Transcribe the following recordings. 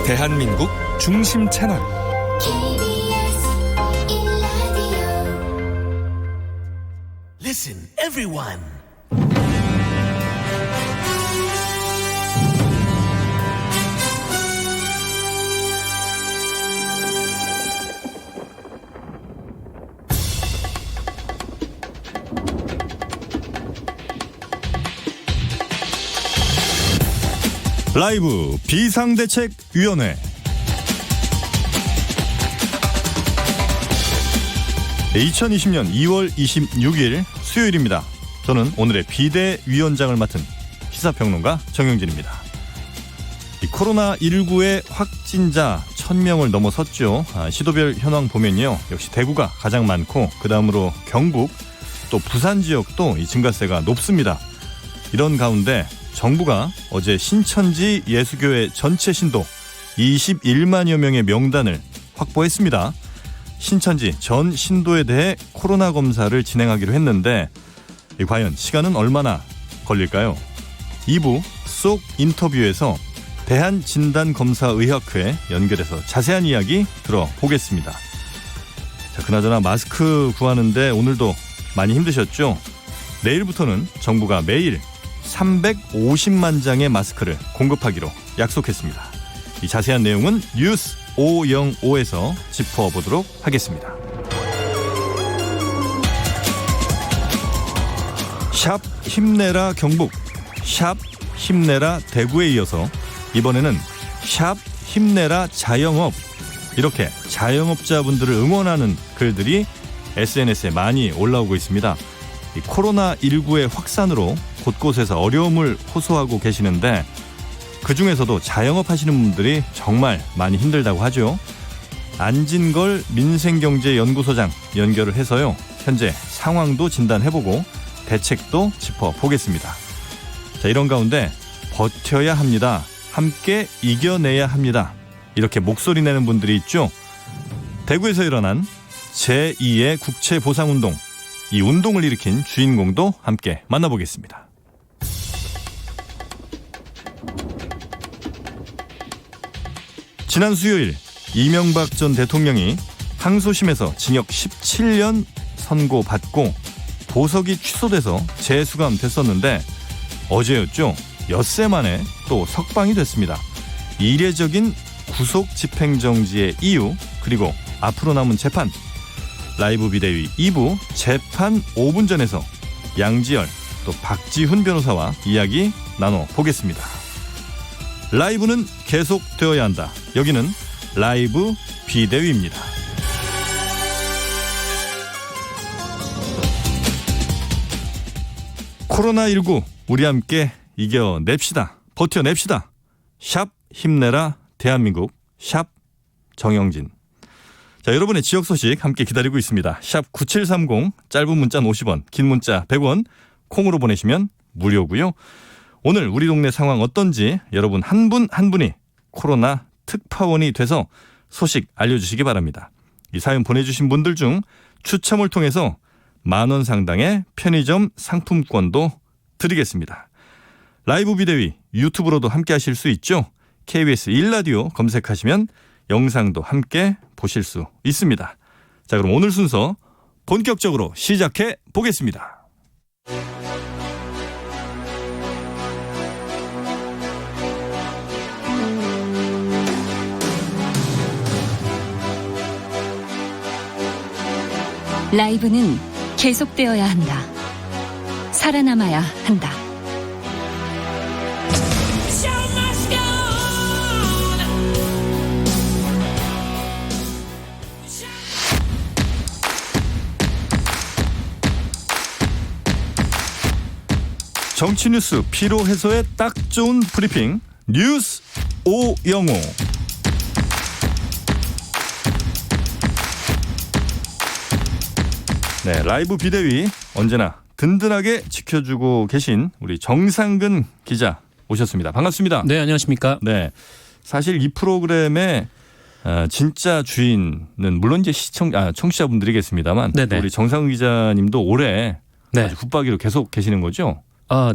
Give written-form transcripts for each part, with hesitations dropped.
대한민국 중심 채널 Listen, everyone. 라이브 비상대책위원회. 2020년 2월 26일 수요일입니다. 저는 오늘의 비대위원장을 맡은 시사평론가 정영진입니다. 코로나19의 확진자 1000명을 넘어섰죠. 시도별 현황 보면요, 역시 대구가 가장 많고 그 다음으로 경북 또 부산 지역도 이 증가세가 높습니다. 이런 가운데 정부가 어제 신천지 예수교회 전체 신도 21만여 명의 명단을 확보했습니다. 신천지 전 신도에 대해 코로나 검사를 진행하기로 했는데 과연 시간은 얼마나 걸릴까요? 2부 속 인터뷰에서 대한진단검사의학회 연결해서 자세한 이야기 들어보겠습니다. 자, 그나저나 마스크 구하는데 오늘도 많이 힘드셨죠? 내일부터는 정부가 매일 350만 장의 마스크를 공급하기로 약속했습니다. 이 자세한 내용은 뉴스 505에서 짚어보도록 하겠습니다. 샵 힘내라 경북, 샵 힘내라 대구에 이어서 이번에는 샵 힘내라 자영업, 이렇게 자영업자분들을 응원하는 글들이 SNS에 많이 올라오고 있습니다. 이 코로나19의 확산으로 곳곳에서 어려움을 호소하고 계시는데 그중에서도 자영업 하시는 분들이 정말 많이 힘들다고 하죠. 안진걸 민생경제연구소장 연결을 해서요, 현재 상황도 진단해보고 대책도 짚어보겠습니다. 자, 이런 가운데 버텨야 합니다. 함께 이겨내야 합니다. 이렇게 목소리 내는 분들이 있죠. 대구에서 일어난 제2의 국채보상운동, 이 운동을 일으킨 주인공도 함께 만나보겠습니다. 지난 수요일 이명박 전 대통령이 항소심에서 징역 17년 선고받고 보석이 취소돼서 재수감됐었는데 어제였죠. 엿새 만에 또 석방이 됐습니다. 이례적인 구속 집행정지의 이유, 그리고 앞으로 남은 재판, 라이브 비대위 2부 재판 5분 전에서 양지열 또 박지훈 변호사와 이야기 나눠보겠습니다. 라이브는 계속되어야 한다. 여기는 라이브 비대위입니다. 코로나19 우리 함께 이겨냅시다. 버텨냅시다. 샵 힘내라 대한민국, 샵 정영진. 자, 여러분의 지역 소식 함께 기다리고 있습니다. 샵 9730, 짧은 문자는 50원, 긴 문자 100원, 콩으로 보내시면 무료고요. 오늘 우리 동네 상황 어떤지 여러분 한 분 한 분이 코로나 특파원이 돼서 소식 알려주시기 바랍니다. 이 사연 보내주신 분들 중 추첨을 통해서 10,000원 상당의 편의점 상품권도 드리겠습니다. 라이브 비대위 유튜브로도 함께 하실 수 있죠. KBS 1라디오 검색하시면 영상도 함께 보실 수 있습니다. 자, 그럼 오늘 순서 본격적으로 시작해 보겠습니다. 라이브는 계속되어야 한다. 살아남아야 한다. 정치 뉴스 피로 해소에 딱 좋은 브리핑, 뉴스 오영호. 네, 라이브 비대위 언제나 든든하게 지켜주고 계신 우리 정상근 기자 오셨습니다. 반갑습니다. 네, 안녕하십니까. 네, 사실 이 프로그램의 진짜 주인은 물론 이제 청취자분들이겠습니다만, 네네. 우리 정상근 기자님도 올해 네. 아주 붙박이로 계속 계시는 거죠?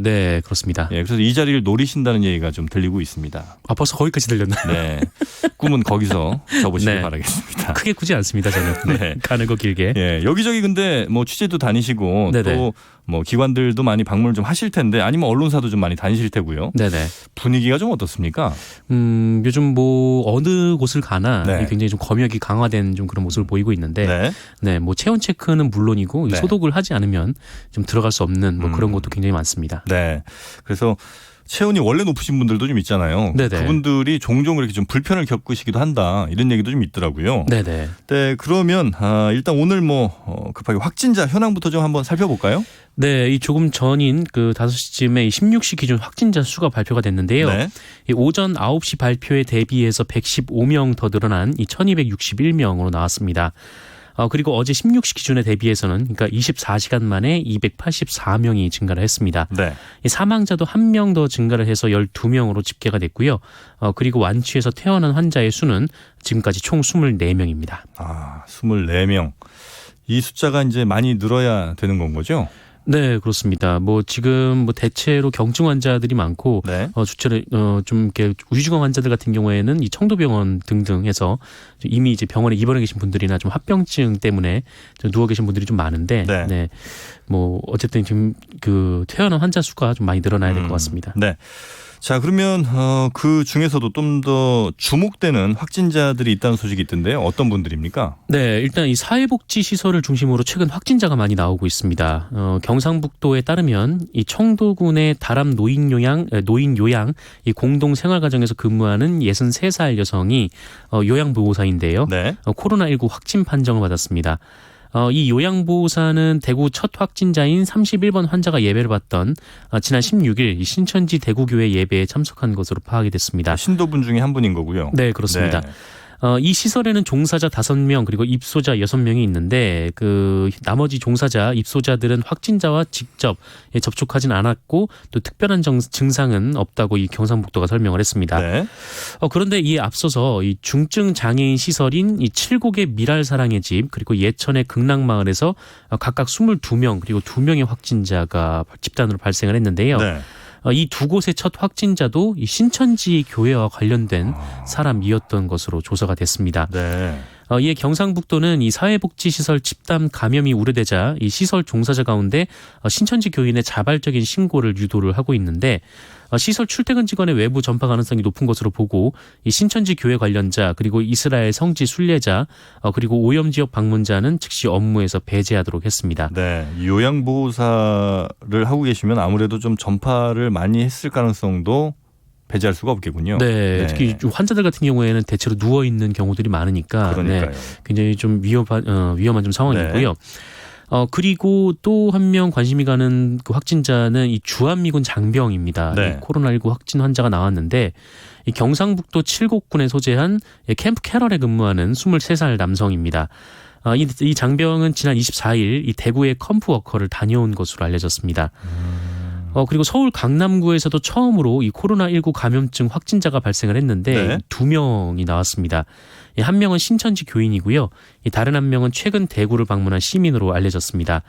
네, 그렇습니다. 예, 그래서 이 자리를 노리신다는 얘기가 좀 들리고 있습니다. 벌써 거기까지 들렸나요? 네, 꿈은 거기서 접으시길 네. 바라겠습니다. 크게 꾸지 않습니다, 저는. 네. 가는 거 길게. 예, 여기저기 근데 뭐 취재도 다니시고 네네. 또 뭐 기관들도 많이 방문을 좀 하실 텐데 아니면 언론사도 좀 많이 다니실 테고요. 네네. 분위기가 좀 어떻습니까? 요즘 뭐 어느 곳을 가나 네. 굉장히 좀 검역이 강화된 좀 그런 모습을 보이고 있는데, 네. 네, 뭐 체온 체크는 물론이고 이 네. 소독을 하지 않으면 좀 들어갈 수 없는 뭐 그런 음. 것도 굉장히 많습니다. 네. 그래서 체온이 원래 높으신 분들도 좀 있잖아요. 네네. 그분들이 종종 이렇게 좀 불편을 겪으시기도 한다. 이런 얘기도 좀 있더라고요. 네네. 네, 그러면 일단 오늘 급하게 확진자 현황부터 좀 한번 살펴볼까요? 네, 이 조금 전인 그 5시쯤에 이 16시 기준 확진자 수가 발표가 됐는데요. 네. 이 오전 9시 발표에 대비해서 115명 더 늘어난 이 1261명으로 나왔습니다. 그리고 어제 16시 기준에 대비해서는 그러니까 24시간 만에 284명이 증가를 했습니다. 네. 이 사망자도 1명 더 증가를 해서 12명으로 집계가 됐고요. 그리고 완치해서 퇴원한 환자의 수는 지금까지 총 24명입니다. 24명. 이 숫자가 이제 많이 늘어야 되는 건 거죠? 네, 그렇습니다. 뭐 지금 뭐 대체로 경증 환자들이 많고 네. 주체로 좀 이렇게 위중증 환자들 같은 경우에는 이 청도병원 등등 해서 이미 이제 병원에 입원해 계신 분들이나 좀 합병증 때문에 좀 누워 계신 분들이 좀 많은데, 네. 네, 뭐 어쨌든 지금 그 퇴원한 환자 수가 좀 많이 늘어나야 될 것 같습니다. 네. 자, 그러면 그 중에서도 좀 더 주목되는 확진자들이 있다는 소식이 있던데요. 어떤 분들입니까? 네, 일단 이 사회복지 시설을 중심으로 최근 확진자가 많이 나오고 있습니다. 경상북도에 따르면 이 청도군의 다람 노인 요양 이 공동 생활가정에서 근무하는 63살 여성이 요양보호사인데요. 네. 코로나19 확진 판정을 받았습니다. 이 요양보호사는 대구 첫 확진자인 31번 환자가 예배를 받던 지난 16일 이 신천지 대구교회 예배에 참석한 것으로 파악이 됐습니다. 신도분 중에 한 분인 거고요. 네, 그렇습니다. 네. 이 시설에는 종사자 5명 그리고 입소자 6명이 있는데 그 나머지 종사자 입소자들은 확진자와 직접 접촉하진 않았고 또 특별한 증상은 없다고 이 경상북도가 설명을 했습니다. 네. 그런데 이에 앞서서 이 중증 장애인 시설인 이 칠곡의 미랄사랑의 집 그리고 예천의 극락마을에서 각각 22명 그리고 2명의 확진자가 집단으로 발생을 했는데요. 네. 이 두 곳의 첫 확진자도 이 신천지 교회와 관련된 사람이었던 것으로 조사가 됐습니다. 네. 이에 경상북도는 이 사회복지시설 집단 감염이 우려되자 이 시설 종사자 가운데 신천지 교인의 자발적인 신고를 유도를 하고 있는데 시설 출퇴근 직원의 외부 전파 가능성이 높은 것으로 보고 이 신천지 교회 관련자 그리고 이스라엘 성지 순례자 그리고 오염 지역 방문자는 즉시 업무에서 배제하도록 했습니다. 네. 요양보호사를 하고 계시면 아무래도 좀 전파를 많이 했을 가능성도 배제할 수가 없겠군요. 네, 특히 환자들 같은 경우에는 대체로 누워 있는 경우들이 많으니까 그러니까요. 네, 굉장히 좀 위험한 좀 상황이고요. 네. 그리고 또 한 명 관심이 가는 그 확진자는 이 주한미군 장병입니다. 네. 이 코로나19 확진 환자가 나왔는데 이 경상북도 칠곡군에 소재한 캠프 캐럴에 근무하는 23살 남성입니다. 이 장병은 지난 24일 이 대구의 컴프워커를 다녀온 것으로 알려졌습니다. 그리고 서울 강남구에서도 처음으로 이 코로나19 감염증 확진자가 발생을 했는데 네. 2명이 나왔습니다. 한 명은 신천지 교인이고요. 다른 한 명은 최근 대구를 방문한 시민으로 알려졌습니다.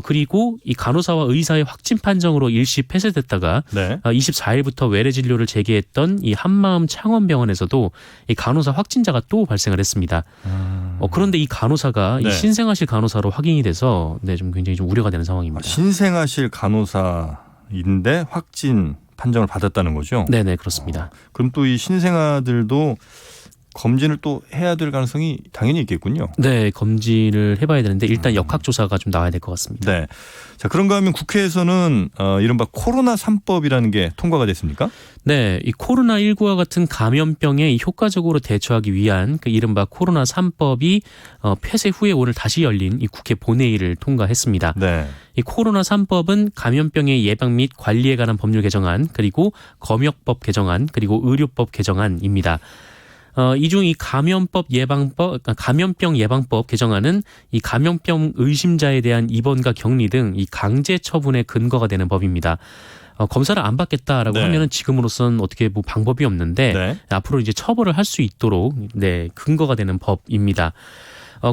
그리고 이 간호사와 의사의 확진 판정으로 일시 폐쇄됐다가 네. 24일부터 외래 진료를 재개했던 이 한마음 창원병원에서도 이 간호사 확진자가 또 발생을 했습니다. 그런데 이 간호사가 네. 이 신생아실 간호사로 확인이 돼서 네, 좀 굉장히 좀 우려가 되는 상황입니다. 신생아실 간호사인데 확진 판정을 받았다는 거죠? 네네, 그렇습니다. 그럼 또 이 신생아들도 검진을 또 해야 될 가능성이 당연히 있겠군요. 네, 검진을 해봐야 되는데 일단 역학조사가 좀 나와야 될 것 같습니다. 네. 자, 그런가 하면 국회에서는 이른바 코로나 3법이라는 게 통과가 됐습니까? 네, 이 코로나19와 같은 감염병에 효과적으로 대처하기 위한 그 이른바 코로나 3법이 폐쇄 후에 오늘 다시 열린 이 국회 본회의를 통과했습니다. 네. 이 코로나 3법은 감염병의 예방 및 관리에 관한 법률 개정안 그리고 검역법 개정안 그리고 의료법 개정안입니다. 이 중 이 감염병 예방법 개정안은 이 감염병 의심자에 대한 입원과 격리 등 이 강제 처분의 근거가 되는 법입니다. 검사를 안 받겠다라고 네. 하면은 지금으로선 어떻게 뭐 방법이 없는데 네. 앞으로 이제 처벌을 할 수 있도록 네, 근거가 되는 법입니다.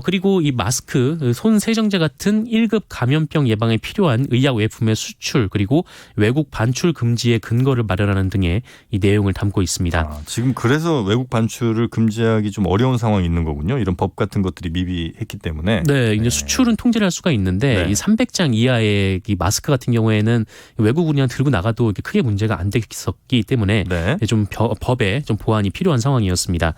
그리고 이 마스크, 손 세정제 같은 1급 감염병 예방에 필요한 의약 외품의 수출 그리고 외국 반출 금지의 근거를 마련하는 등의 이 내용을 담고 있습니다. 지금 그래서 외국 반출을 금지하기 좀 어려운 상황이 있는 거군요. 이런 법 같은 것들이 미비했기 때문에. 네, 이제 수출은 통제를 할 수가 있는데 네. 이 300장 이하의 이 마스크 같은 경우에는 외국으로 그냥 들고 나가도 이렇게 크게 문제가 안 됐었기 때문에 네. 좀 법에 좀 보완이 필요한 상황이었습니다.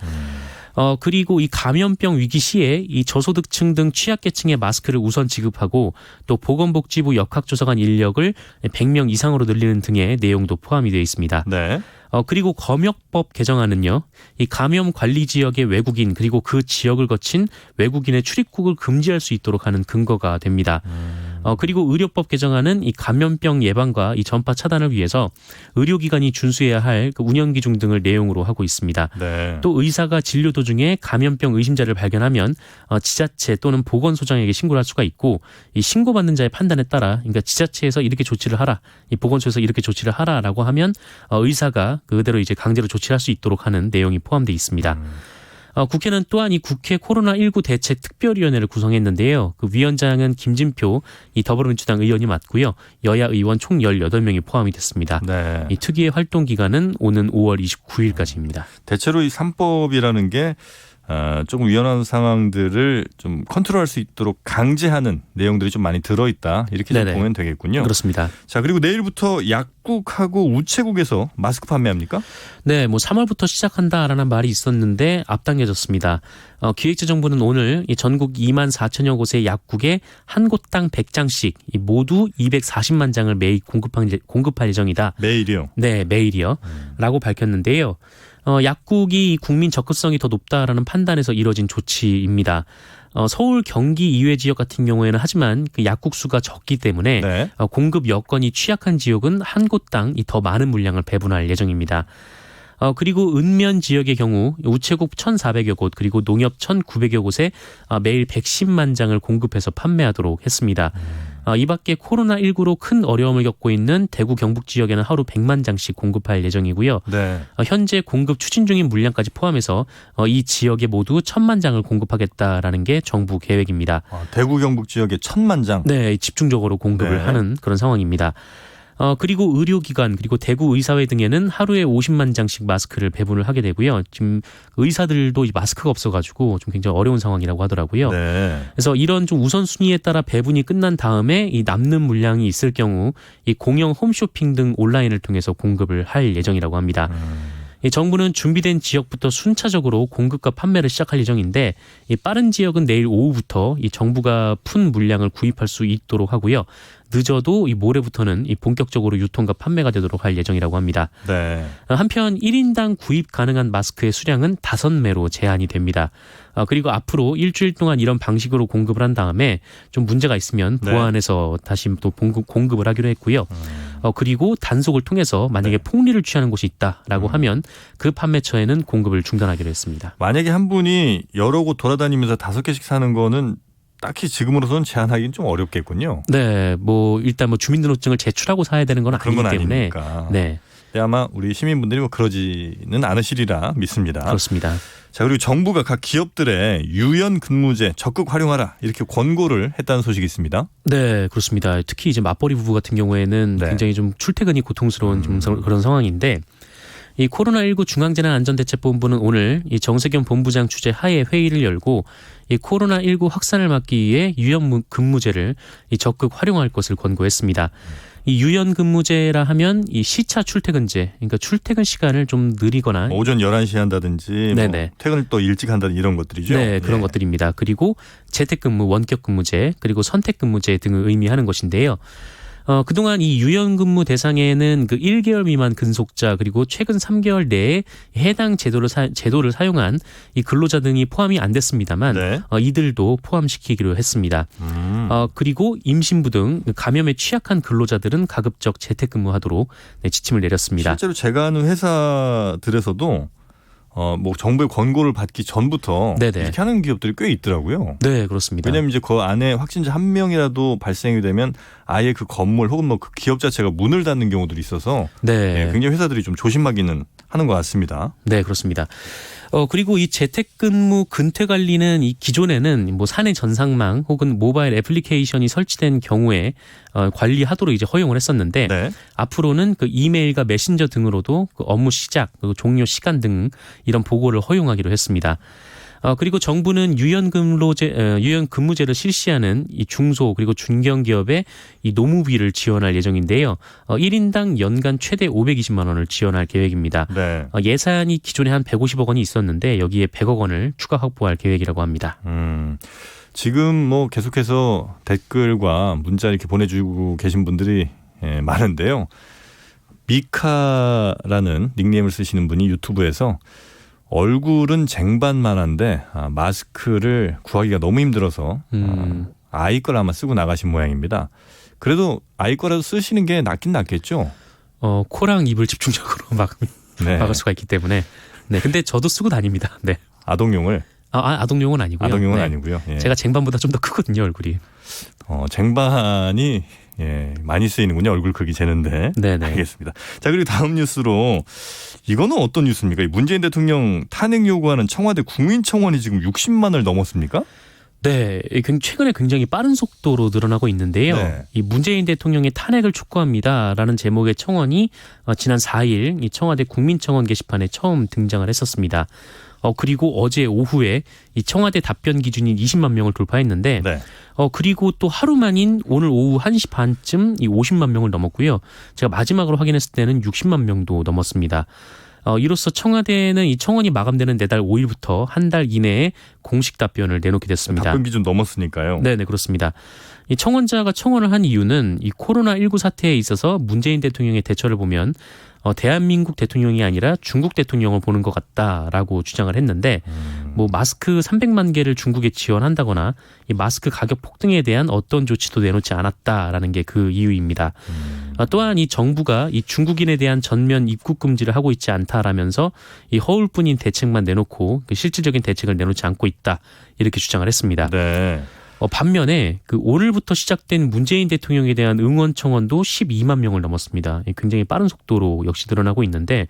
그리고 이 감염병 위기 시에 이 저소득층 등 취약계층의 마스크를 우선 지급하고 또 보건복지부 역학조사관 인력을 100명 이상으로 늘리는 등의 내용도 포함이 되어 있습니다. 네. 그리고 검역법 개정안은요, 이 감염 관리 지역의 외국인 그리고 그 지역을 거친 외국인의 출입국을 금지할 수 있도록 하는 근거가 됩니다. 그리고 의료법 개정안은 이 감염병 예방과 이 전파 차단을 위해서 의료기관이 준수해야 할 그 운영 기준 등을 내용으로 하고 있습니다. 네. 또 의사가 진료 도중에 감염병 의심자를 발견하면 지자체 또는 보건소장에게 신고를 할 수가 있고 이 신고받는 자의 판단에 따라 그러니까 지자체에서 이렇게 조치를 하라, 이 보건소에서 이렇게 조치를 하라라고 하면 의사가 그대로 이제 강제로 조치할 수 있도록 하는 내용이 포함되어 있습니다. 국회는 또한 이 국회 코로나19 대책 특별위원회를 구성했는데요. 그 위원장은 김진표 이 더불어민주당 의원이 맡고요. 여야 의원 총 18명이 포함이 됐습니다. 네. 이 특위의 활동 기간은 오는 5월 29일까지입니다. 대체로 이 3법이라는 게 조금 위헌한 상황들을 좀 컨트롤할 수 있도록 강제하는 내용들이 좀 많이 들어있다. 이렇게 좀 네네. 보면 되겠군요. 그렇습니다. 자, 그리고 내일부터 약국하고 우체국에서 마스크 판매합니까? 네, 뭐 3월부터 시작한다라는 말이 있었는데 앞당겨졌습니다. 기획재정부는 오늘 이 전국 2만 4천여 곳의 약국에 한 곳당 100장씩 모두 240만 장을 매일 공급할 예정이다. 매일이요? 네, 매일이요. 라고 밝혔는데요. 약국이 국민 접근성이 더 높다라는 판단에서 이뤄진 조치입니다. 서울, 경기 이외 지역 같은 경우에는 하지만 그 약국 수가 적기 때문에 네. 공급 여건이 취약한 지역은 한 곳당 더 많은 물량을 배분할 예정입니다. 그리고 읍면 지역의 경우 우체국 1,400여 곳 그리고 농협 1,900여 곳에 매일 110만 장을 공급해서 판매하도록 했습니다. 이 밖에 코로나19로 큰 어려움을 겪고 있는 대구 경북 지역에는 하루 100만 장씩 공급할 예정이고요. 네. 현재 공급 추진 중인 물량까지 포함해서 이 지역에 모두 1,000만 장을 공급하겠다라는 게 정부 계획입니다. 대구 경북 지역에 1,000만 장. 네, 집중적으로 공급을 네. 하는 그런 상황입니다. 그리고 의료기관 그리고 대구 의사회 등에는 하루에 50만 장씩 마스크를 배분을 하게 되고요. 지금 의사들도 마스크가 없어가지고 좀 굉장히 어려운 상황이라고 하더라고요. 네. 그래서 이런 좀 우선순위에 따라 배분이 끝난 다음에 이 남는 물량이 있을 경우 이 공영 홈쇼핑 등 온라인을 통해서 공급을 할 예정이라고 합니다. 이 정부는 준비된 지역부터 순차적으로 공급과 판매를 시작할 예정인데 이 빠른 지역은 내일 오후부터 이 정부가 푼 물량을 구입할 수 있도록 하고요. 늦어도 이 모레부터는 이 본격적으로 유통과 판매가 되도록 할 예정이라고 합니다. 네. 한편 1인당 구입 가능한 마스크의 수량은 5매로 제한이 됩니다. 그리고 앞으로 일주일 동안 이런 방식으로 공급을 한 다음에 좀 문제가 있으면 네. 보완해서 다시 또 공급을 하기로 했고요. 그리고 단속을 통해서 만약에 폭리를 취하는 곳이 있다라고 하면 그 판매처에는 공급을 중단하기로 했습니다. 만약에 한 분이 여러 곳 돌아다니면서 5개씩 사는 거는 딱히 지금으로서는 제한하기는 좀 어렵겠군요. 네, 뭐 일단 뭐 주민등록증을 제출하고 사야 되는 건 그런 아니기 건 때문에 아니니까. 네, 아마 우리 시민분들이 뭐 그러지는 않으시리라 믿습니다. 그렇습니다. 자, 그리고 정부가 각 기업들의 유연 근무제 적극 활용하라 이렇게 권고를 했다는 소식이 있습니다. 네, 그렇습니다. 특히 이제 맞벌이 부부 같은 경우에는 네. 굉장히 좀 출퇴근이 고통스러운 좀 그런 상황인데 이 코로나19 중앙재난안전대책본부는 오늘 이 정세균 본부장 주재 하에 회의를 열고 이 코로나19 확산을 막기 위해 유연 근무제를 이 적극 활용할 것을 권고했습니다. 이 유연 근무제라 하면 이 시차 출퇴근제, 그러니까 출퇴근 시간을 좀 느리거나 뭐 오전 11시에 한다든지 뭐 네네. 퇴근을 또 일찍 한다든지 이런 것들이죠. 네, 그런 예. 것들입니다. 그리고 재택근무, 원격근무제, 그리고 선택근무제 등을 의미하는 것인데요. 그동안 이 유연근무 대상에는 그 1개월 미만 근속자 그리고 최근 3개월 내에 해당 제도를 사용한 이 근로자 등이 포함이 안 됐습니다만 네. 이들도 포함시키기로 했습니다. 그리고 임신부 등 감염에 취약한 근로자들은 가급적 재택근무하도록 지침을 내렸습니다. 실제로 제가 아는 회사들에서도 뭐 정부의 권고를 받기 전부터 네네. 이렇게 하는 기업들이 꽤 있더라고요. 네, 그렇습니다. 왜냐하면 이제 그 안에 확진자 한 명이라도 발생이 되면 아예 그 건물 혹은 뭐 그 기업 자체가 문을 닫는 경우들이 있어서 네. 굉장히 회사들이 좀 조심하기는 하는 것 같습니다. 네, 그렇습니다. 그리고 이 재택근무 근태 관리는 이 기존에는 뭐 사내 전상망 혹은 모바일 애플리케이션이 설치된 경우에 관리하도록 이제 허용을 했었는데 네. 앞으로는 그 이메일과 메신저 등으로도 그 업무 시작, 그리고 종료 시간 등 이런 보고를 허용하기로 했습니다. 그리고 정부는 유연 근무제를 실시하는 이 중소 그리고 중견기업의 이 노무비를 지원할 예정인데요. 1인당 연간 최대 520만 원을 지원할 계획입니다. 네. 예산이 기존에 한 150억 원이 있었는데 여기에 100억 원을 추가 확보할 계획이라고 합니다. 지금 뭐 계속해서 댓글과 문자 이렇게 보내주고 계신 분들이 많은데요. 미카라는 닉네임을 쓰시는 분이 유튜브에서 얼굴은 쟁반만한데 마스크를 구하기가 너무 힘들어서 아이 걸 아마 쓰고 나가신 모양입니다. 그래도 아이 거라도 쓰시는 게 낫긴 낫겠죠? 코랑 입을 집중적으로 네. 막을 수가 있기 때문에. 네, 근데 저도 쓰고 다닙니다. 네. 아동용을? 아동용은 아니고요. 아동용은 네. 아니고요. 예. 제가 쟁반보다 좀 더 크거든요, 얼굴이. 쟁반이 많이 쓰이는군요. 얼굴 크기 재는데. 네네. 알겠습니다. 자, 그리고 다음 뉴스로 이거는 어떤 뉴스입니까? 문재인 대통령 탄핵 요구하는 청와대 국민청원이 지금 60만 원을 넘었습니까? 네, 최근에 굉장히 빠른 속도로 늘어나고 있는데요. 네. 이 문재인 대통령의 탄핵을 촉구합니다라는 제목의 청원이 지난 4일 이 청와대 국민청원 게시판에 처음 등장을 했었습니다. 그리고 어제 오후에 이 청와대 답변 기준인 20만 명을 돌파했는데, 네. 그리고 또 하루 만인 오늘 오후 1시 반쯤 이 50만 명을 넘었고요. 제가 마지막으로 확인했을 때는 60만 명도 넘었습니다. 이로써 청와대는 이 청원이 마감되는 내달 5일부터 한 달 이내에 공식 답변을 내놓게 됐습니다. 답변 기준 넘었으니까요. 네네, 그렇습니다. 이 청원자가 청원을 한 이유는 이 코로나19 사태에 있어서 문재인 대통령의 대처를 보면 대한민국 대통령이 아니라 중국 대통령을 보는 것 같다라고 주장을 했는데 뭐 마스크 300만 개를 중국에 지원한다거나 이 마스크 가격 폭등에 대한 어떤 조치도 내놓지 않았다라는 게 그 이유입니다. 또한 이 정부가 이 중국인에 대한 전면 입국 금지를 하고 있지 않다라면서 이 허울뿐인 대책만 내놓고 그 실질적인 대책을 내놓지 않고 있다 이렇게 주장을 했습니다. 네. 반면에 그 오늘부터 시작된 문재인 대통령에 대한 응원 청원도 12만 명을 넘었습니다. 굉장히 빠른 속도로 역시 늘어나고 있는데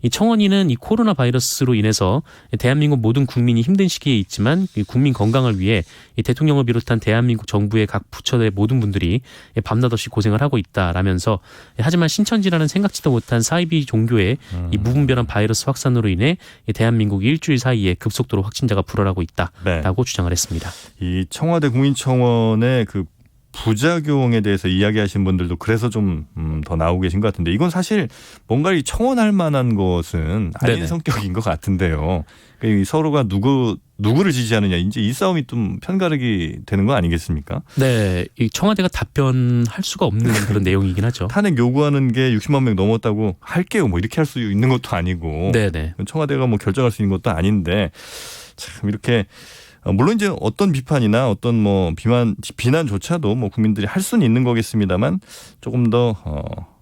이 청원인은 이 코로나 바이러스로 인해서 대한민국 모든 국민이 힘든 시기에 있지만 국민 건강을 위해 이 대통령을 비롯한 대한민국 정부의 각 부처의 모든 분들이 밤낮 없이 고생을 하고 있다라면서 하지만 신천지라는 생각지도 못한 사이비 종교의 이 무분별한 바이러스 확산으로 인해 대한민국 일주일 사이에 급속도로 확진자가 불어나고 있다라고 주장을 했습니다. 이 청와대 국민청원의 그 부작용에 대해서 이야기하신 분들도 그래서 좀 더 나오고 계신 것 같은데 이건 사실 뭔가 청원할 만한 것은 아닌 네네. 성격인 것 같은데요. 그러니까 서로가 누구를 지지하느냐 이제 이 싸움이 좀 편가르기 되는 거 아니겠습니까? 네, 이 청와대가 답변할 수가 없는 그런 내용이긴 하죠. 탄핵 요구하는 게 60만 명 넘었다고 할게요. 뭐 이렇게 할 수 있는 것도 아니고 네네. 청와대가 뭐 결정할 수 있는 것도 아닌데 참 이렇게 물론 이제 어떤 비판이나 어떤 뭐 비난조차도 뭐 국민들이 할 수는 있는 거겠습니다만 조금 더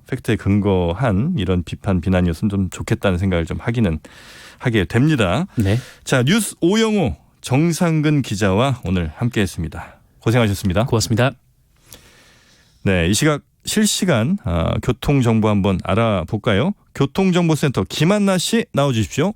팩트에 근거한 이런 비난이었으면 좀 좋겠다는 생각을 좀 하게 됩니다. 네. 자, 뉴스 오영호 정상근 기자와 오늘 함께했습니다. 고생하셨습니다. 고맙습니다. 네, 이 시각 실시간 교통 정보 한번 알아볼까요? 교통정보센터 김한나 씨 나와주십시오.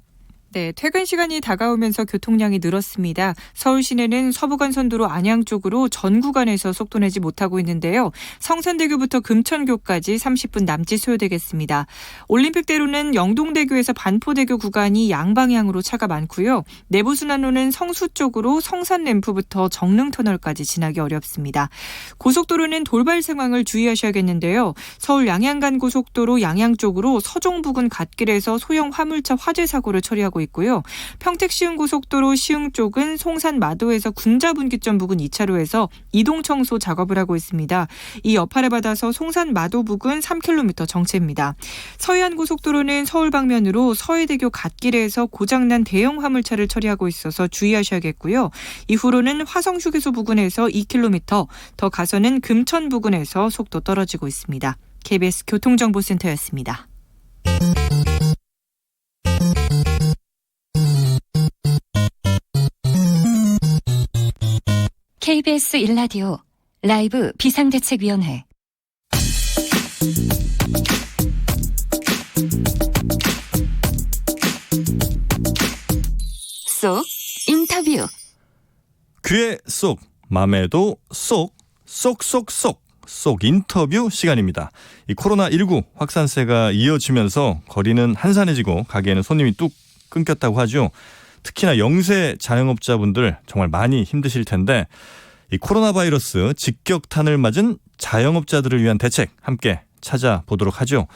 네, 퇴근 시간이 다가오면서 교통량이 늘었습니다. 서울 시내는 서부간선도로 안양 쪽으로 전 구간에서 속도 내지 못하고 있는데요. 성산대교부터 금천교까지 30분 남짓 소요되겠습니다. 올림픽대로는 영동대교에서 반포대교 구간이 양방향으로 차가 많고요. 내부순환로는 성수 쪽으로 성산램프부터 정릉터널까지 지나기 어렵습니다. 고속도로는 돌발 상황을 주의하셔야겠는데요. 서울 양양간 고속도로 양양 쪽으로 서종 부근 갓길에서 소형 화물차 화재 사고를 처리하고 있고요. 평택 시흥고속도로 시흥 쪽은 송산 마도에서 군자 분기점 부근 2차로에서 이동 청소 작업을 하고 있습니다. 이 여파를 받아서 송산 마도 부근 3km 정체입니다. 서해안 고속도로는 서울 방면으로 서해대교 갓길에서 고장난 대형 화물차를 처리하고 있어서 주의하셔야겠고요. 이후로는 화성휴게소 부근에서 2km, 더 가서는 금천 부근에서 속도 떨어지고 있습니다. KBS 교통정보센터였습니다. KBS 1라디오 라이브 비상대책위원회 속 인터뷰. 귀에 쏙, 맘에도 쏙 인터뷰 시간입니다. 이 코로나19 확산세가 이어지면서 거리는 한산해지고 가게에는 손님이 뚝 끊겼다고 하죠. 특히나 영세 자영업자분들 정말 많이 힘드실 텐데 이 코로나 바이러스 직격탄을 맞은 자영업자들을 위한 대책 함께 찾아보도록 하죠.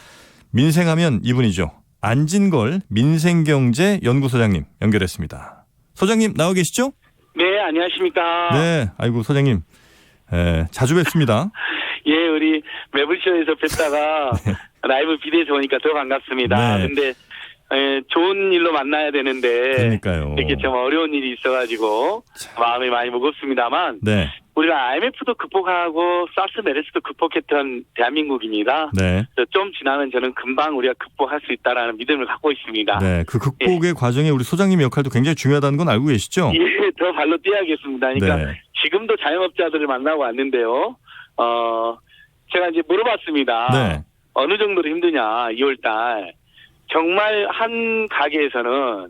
민생하면 이분이죠. 안진걸 민생경제연구소장님 연결했습니다. 소장님 나와 계시죠? 네, 안녕하십니까. 네, 아이고 소장님 자주 뵙습니다. 예, 우리 매블쇼에서 뵙다가 라이브 비대에서 오니까 더 반갑습니다. 네. 근데 좋은 일로 만나야 되는데 그러니까요. 이렇게 좀 어려운 일이 있어가지고 마음이 많이 무겁습니다만 네, 우리가 IMF도 극복하고 사스 메르스도 극복했던 대한민국입니다. 네, 그래서 좀 지나면 저는 금방 우리가 극복할 수 있다라는 믿음을 갖고 있습니다. 네. 그 극복의 과정에 우리 소장님의 역할도 굉장히 중요하다는 건 알고 계시죠? 예, 더 발로 뛰어야겠습니다. 그러니까 네. 지금도 자영업자들을 만나고 왔는데요. 제가 이제 물어봤습니다. 네. 어느 정도로 힘드냐, 2월달. 정말 한 가게에서는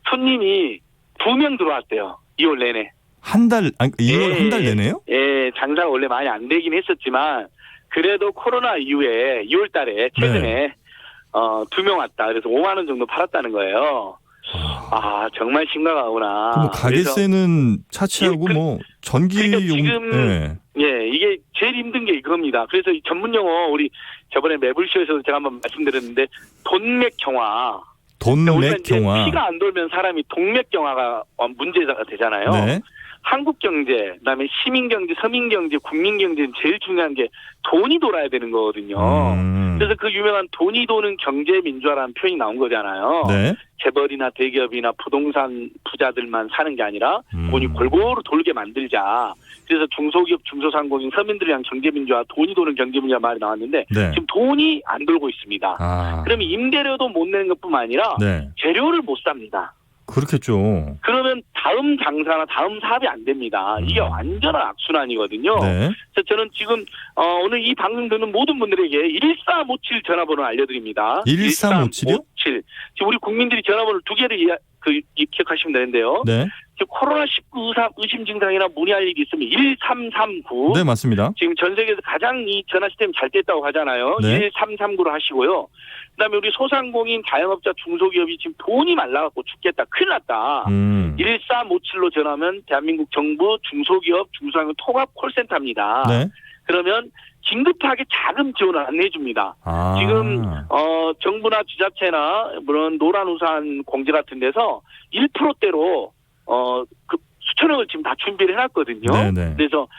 손님이 2명 들어왔대요. 2월 내내. 한 달, 아니, 2월 예, 한 달 내내요? 예, 장사가 원래 많이 안 되긴 했었지만, 그래도 코로나 이후에 2월 달에 최근에 2명 왔다. 그래서 5만 원 정도 팔았다는 거예요. 아, 정말 심각하구나. 그럼 가게세는 차치하고 예, 뭐 전기용 그러니까 지금 예, 이게 제일 힘든 게 이겁니다. 그래서 이 전문 용어 우리 저번에 매블쇼에서도 제가 한번 말씀드렸는데 돈맥경화. 우리가 돈맥 이제 경화. 피가 안 돌면 사람이 동맥경화가 문제가 되잖아요. 네. 한국 경제, 그다음에 시민 경제, 서민 경제, 국민 경제는 제일 중요한 게 돈이 돌아야 되는 거거든요. 그래서 그 유명한 돈이 도는 경제 민주화라는 표현이 나온 거잖아요. 네. 재벌이나 대기업이나 부동산 부자들만 사는 게 아니라 돈이 골고루 돌게 만들자. 그래서 중소기업, 중소상공인, 서민들을 위한 경제민주화, 돈이 도는 경제민주화 말이 나왔는데 네. 지금 돈이 안 돌고 있습니다. 아. 그러면 임대료도 못 내는 것뿐만 아니라 네. 재료를 못 삽니다. 그렇겠죠. 그러면 다음 장사나 다음 사업이 안 됩니다. 이게 완전한 악순환이거든요. 네. 그래서 저는 지금 오늘 이 방송 듣는 모든 분들에게 1357 전화번호 알려드립니다. 1357이요? 1357. 지금 우리 국민들이 전화번호 두 개를 기억하시면 되는데요. 네. 지금 코로나19 의심 증상이나 문의할 일이 있으면 1339. 네, 맞습니다. 지금 전 세계에서 가장 이 전화 시스템이 잘 됐다고 하잖아요. 네. 1339로 하시고요. 그다음에 우리 소상공인, 자영업자, 중소기업이 지금 돈이 말라갖고 죽겠다, 큰일 났다. 1357로 전화하면 대한민국 정부 중소기업, 중소상공인 통합 콜센터입니다. 네. 그러면 긴급하게 자금 지원을 안내해줍니다. 아. 지금 정부나 지자체나 물론 노란우산 공제 같은 데서 1%대로 그 수천억을 지금 다 준비를 해놨거든요. 네네. 그래서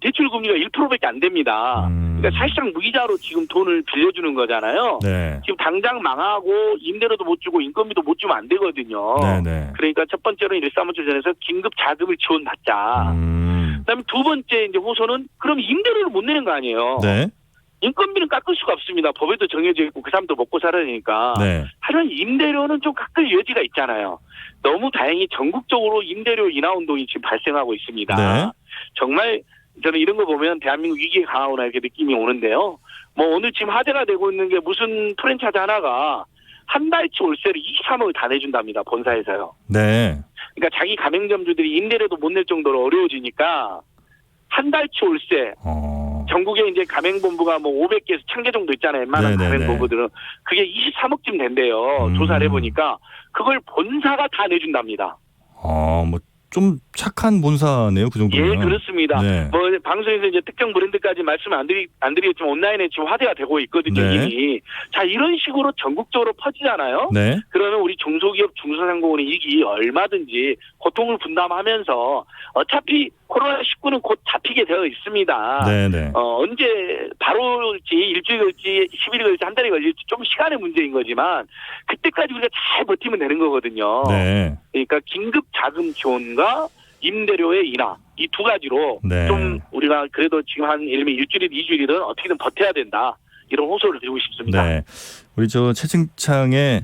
대출 금리가 1%밖에 안 됩니다. 그러니까 사실상 무이자로 지금 돈을 빌려주는 거잖아요. 네. 지금 당장 망하고 임대료도 못 주고 인건비도 못 주면 안 되거든요. 네네. 그러니까 첫 번째로는 1357전에서 긴급 자금을 지원받자. 그다음에 두 번째 이제 호소는 그럼 임대료를 못 내는 거 아니에요. 네. 인건비는 깎을 수가 없습니다. 법에도 정해져 있고 그 사람도 먹고 살아야 되니까. 네. 하지만 임대료는 좀 깎을 여지가 있잖아요. 너무 다행히 전국적으로 임대료 인하 운동이 지금 발생하고 있습니다. 네. 정말 저는 이런 거 보면 대한민국 위기에 강하구나 이렇게 느낌이 오는데요. 뭐 오늘 지금 화제가 되고 있는 게 무슨 프랜차이즈 하나가 한 달치 월세를 23억을 다 내준답니다. 본사에서요. 네. 그러니까 자기 가맹점주들이 임대료도 못 낼 정도로 어려워지니까 한 달치 월세 전국에 이제 가맹본부가 뭐 500개에서 1000개 정도 있잖아요. 웬만한 네네네. 가맹본부들은. 그게 23억쯤 된대요. 조사를 해보니까. 그걸 본사가 다 내준답니다. 뭐 좀 착한 본사네요, 그 정도면. 예, 그렇습니다. 네. 뭐 방송에서 이제 특정 브랜드까지 말씀 안 드리겠지만 온라인에 지금 화제가 되고 있거든요, 네. 이미. 자, 이런 식으로 전국적으로 퍼지잖아요. 네. 그러면 우리 중소기업, 중소상공인의 이익이 얼마든지 고통을 분담하면서 어차피 코로나19는 곧 잡히게 되어 있습니다. 네네. 언제 바로 올지 일주일 걸지 10일이 걸지 한 달이 걸릴지 좀 시간의 문제인 거지만 그때까지 우리가 잘 버티면 되는 거거든요. 네. 그러니까 긴급 자금 지원과 임대료의 인하 이 두 가지로 네. 좀 우리가 그래도 지금 한 예를 들면 일주일이든 2주일이든 어떻게든 버텨야 된다. 이런 호소를 드리고 싶습니다. 네. 우리 저 채팅창에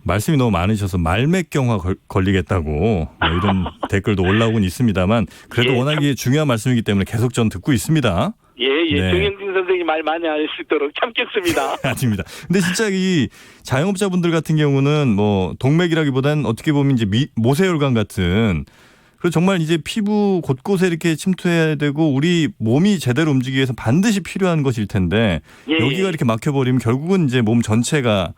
말씀이 너무 많으셔서 말맥경화 걸리겠다고 뭐 이런 댓글도 올라오곤 있습니다만 그래도 예, 워낙에 중요한 말씀이기 때문에 계속 전 듣고 있습니다. 예, 네. 정영진 선생님 말 많이 할 수 있도록 참겠습니다. 아닙니다. 근데 진짜 이 자영업자분들 같은 경우는 뭐 동맥이라기보다는 어떻게 보면 이제 모세혈관 같은 그리고 정말 이제 피부 곳곳에 이렇게 침투해야 되고 우리 몸이 제대로 움직이기 위해서 반드시 필요한 것일 텐데 예, 여기가 이렇게 막혀버리면 결국은 이제 몸 전체가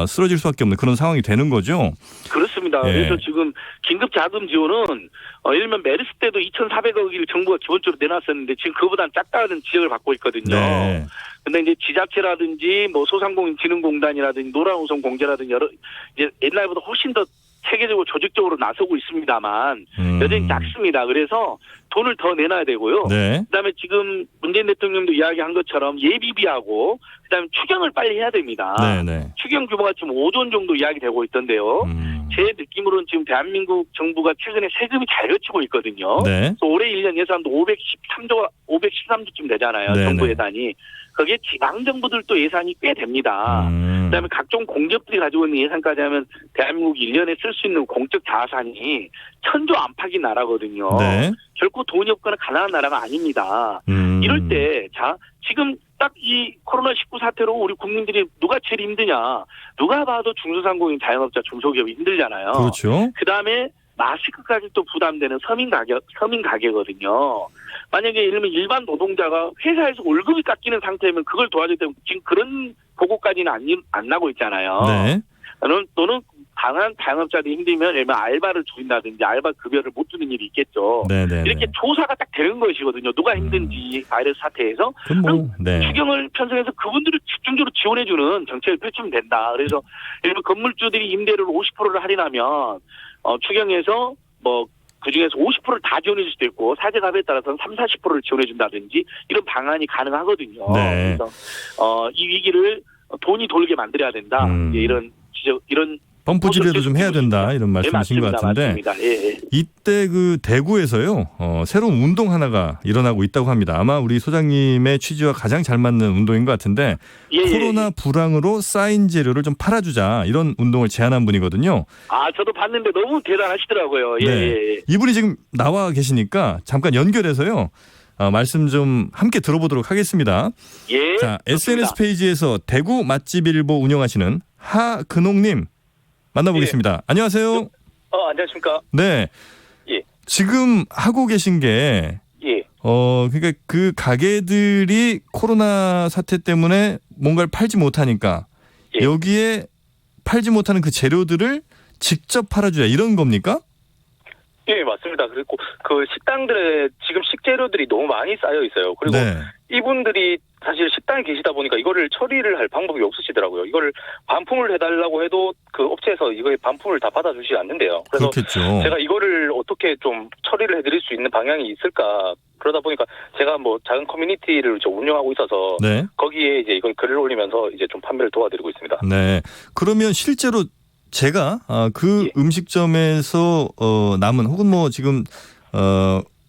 쓰러질 수밖에 없는 그런 상황이 되는 거죠. 그렇습니다. 예. 그래서 지금 긴급 자금 지원은 예를 들면 메르스 때도 2,400억을 정부가 기본적으로 내놨었는데 지금 그보다는 작다는 지적을 받고 있거든요. 네. 근데 이제 지자체라든지 뭐 소상공인진흥공단이라든지 노란우선 공제라든지 여러 이제 옛날보다 훨씬 더 체계적으로 조직적으로 나서고 있습니다만 여전히 작습니다. 그래서 돈을 더 내놔야 되고요. 네. 그다음에 지금 문재인 대통령도 이야기한 것처럼 예비비하고 그다음에 추경을 빨리 해야 됩니다. 네네. 추경 규모가 지금 5조 원 정도 이야기되고 있던데요. 제 느낌으로는 지금 대한민국 정부가 최근에 세금이 잘 걷히고 있거든요. 네. 그래서 올해 1년 예산도 513조쯤 되잖아요. 네네. 정부 예산이. 거기에 지방정부들도 예산이 꽤 됩니다. 그다음에 각종 공기업들이 가지고 있는 예산까지 하면 대한민국이 1년에 쓸 수 있는 공적 자산이 1,000조 안팎인 나라거든요. 네. 결코 돈이 없거나 가난한 나라가 아닙니다. 이럴 때 지금 딱 이 코로나19 사태로 우리 국민들이 누가 제일 힘드냐. 누가 봐도 중소상공인 자영업자 중소기업이 힘들잖아요. 그렇죠. 그다음에 마스크까지 또 부담되는 서민 가게거든요. 만약에 예를 들면 일반 노동자가 회사에서 월급이 깎이는 상태면 그걸 도와줄 때 지금 그런 보고까지는 안 나고 있잖아요. 네. 또는 강한 자영업자들이 힘들면 예를 들면 알바를 줄인다든지 알바 급여를 못 주는 일이 있겠죠. 네네. 이렇게 조사가 딱 되는 것이거든요. 누가 힘든지 바이러스 사태에서. 그럼 네. 추경을 편성해서 그분들을 집중적으로 지원해주는 정책을 펼치면 된다. 그래서 예를 들면 건물주들이 임대료를 50%를 할인하면 추경에서 뭐 그중에서 50%를 다 지원해 줄 수도 있고 사재갑에 따라서는 30-40%를 지원해 준다든지 이런 방안이 가능하거든요. 네. 그래서 이 위기를 돈이 돌게 만들어야 된다. 이런 펌프질이라도 좀 해야 된다 이런 말씀이신 것 같은데 맞습니다. 예. 이때 그 대구에서요 새로운 운동 하나가 일어나고 있다고 합니다. 아마 우리 소장님의 취지와 가장 잘 맞는 운동인 것 같은데 코로나 불황으로 쌓인 재료를 좀 팔아주자 이런 운동을 제안한 분이거든요. 아 저도 봤는데 너무 대단하시더라고요. 예. 네. 이분이 지금 나와 계시니까 잠깐 연결해서요. 말씀 좀 함께 들어보도록 하겠습니다. 예. 자, 좋습니다. SNS 페이지에서 대구 맛집 일보 운영하시는 하근옥님 만나보겠습니다. 안녕하세요. 안녕하십니까. 네. 예. 지금 하고 계신 게 예. 그러니까 그 가게들이 코로나 사태 때문에 뭔가를 팔지 못하니까 예. 여기에 팔지 못하는 그 재료들을 직접 팔아주자 이런 겁니까? 예, 맞습니다. 그리고 그 식당들에 지금 식재료들이 너무 많이 쌓여 있어요. 그리고 네. 이분들이 사실 식당에 계시다 보니까 이거를 처리를 할 방법이 없으시더라고요. 이거를 반품을 해달라고 해도 그 업체에서 이거의 반품을 다 받아주지 않는데요. 그래서 그렇겠죠. 제가 이거를 어떻게 좀 처리를 해드릴 수 있는 방향이 있을까. 그러다 보니까 제가 뭐 작은 커뮤니티를 좀 운영하고 있어서 네. 거기에 이제 이걸 글을 올리면서 이제 좀 판매를 도와드리고 있습니다. 네. 그러면 실제로 제가 그 음식점에서 남은 혹은 뭐 지금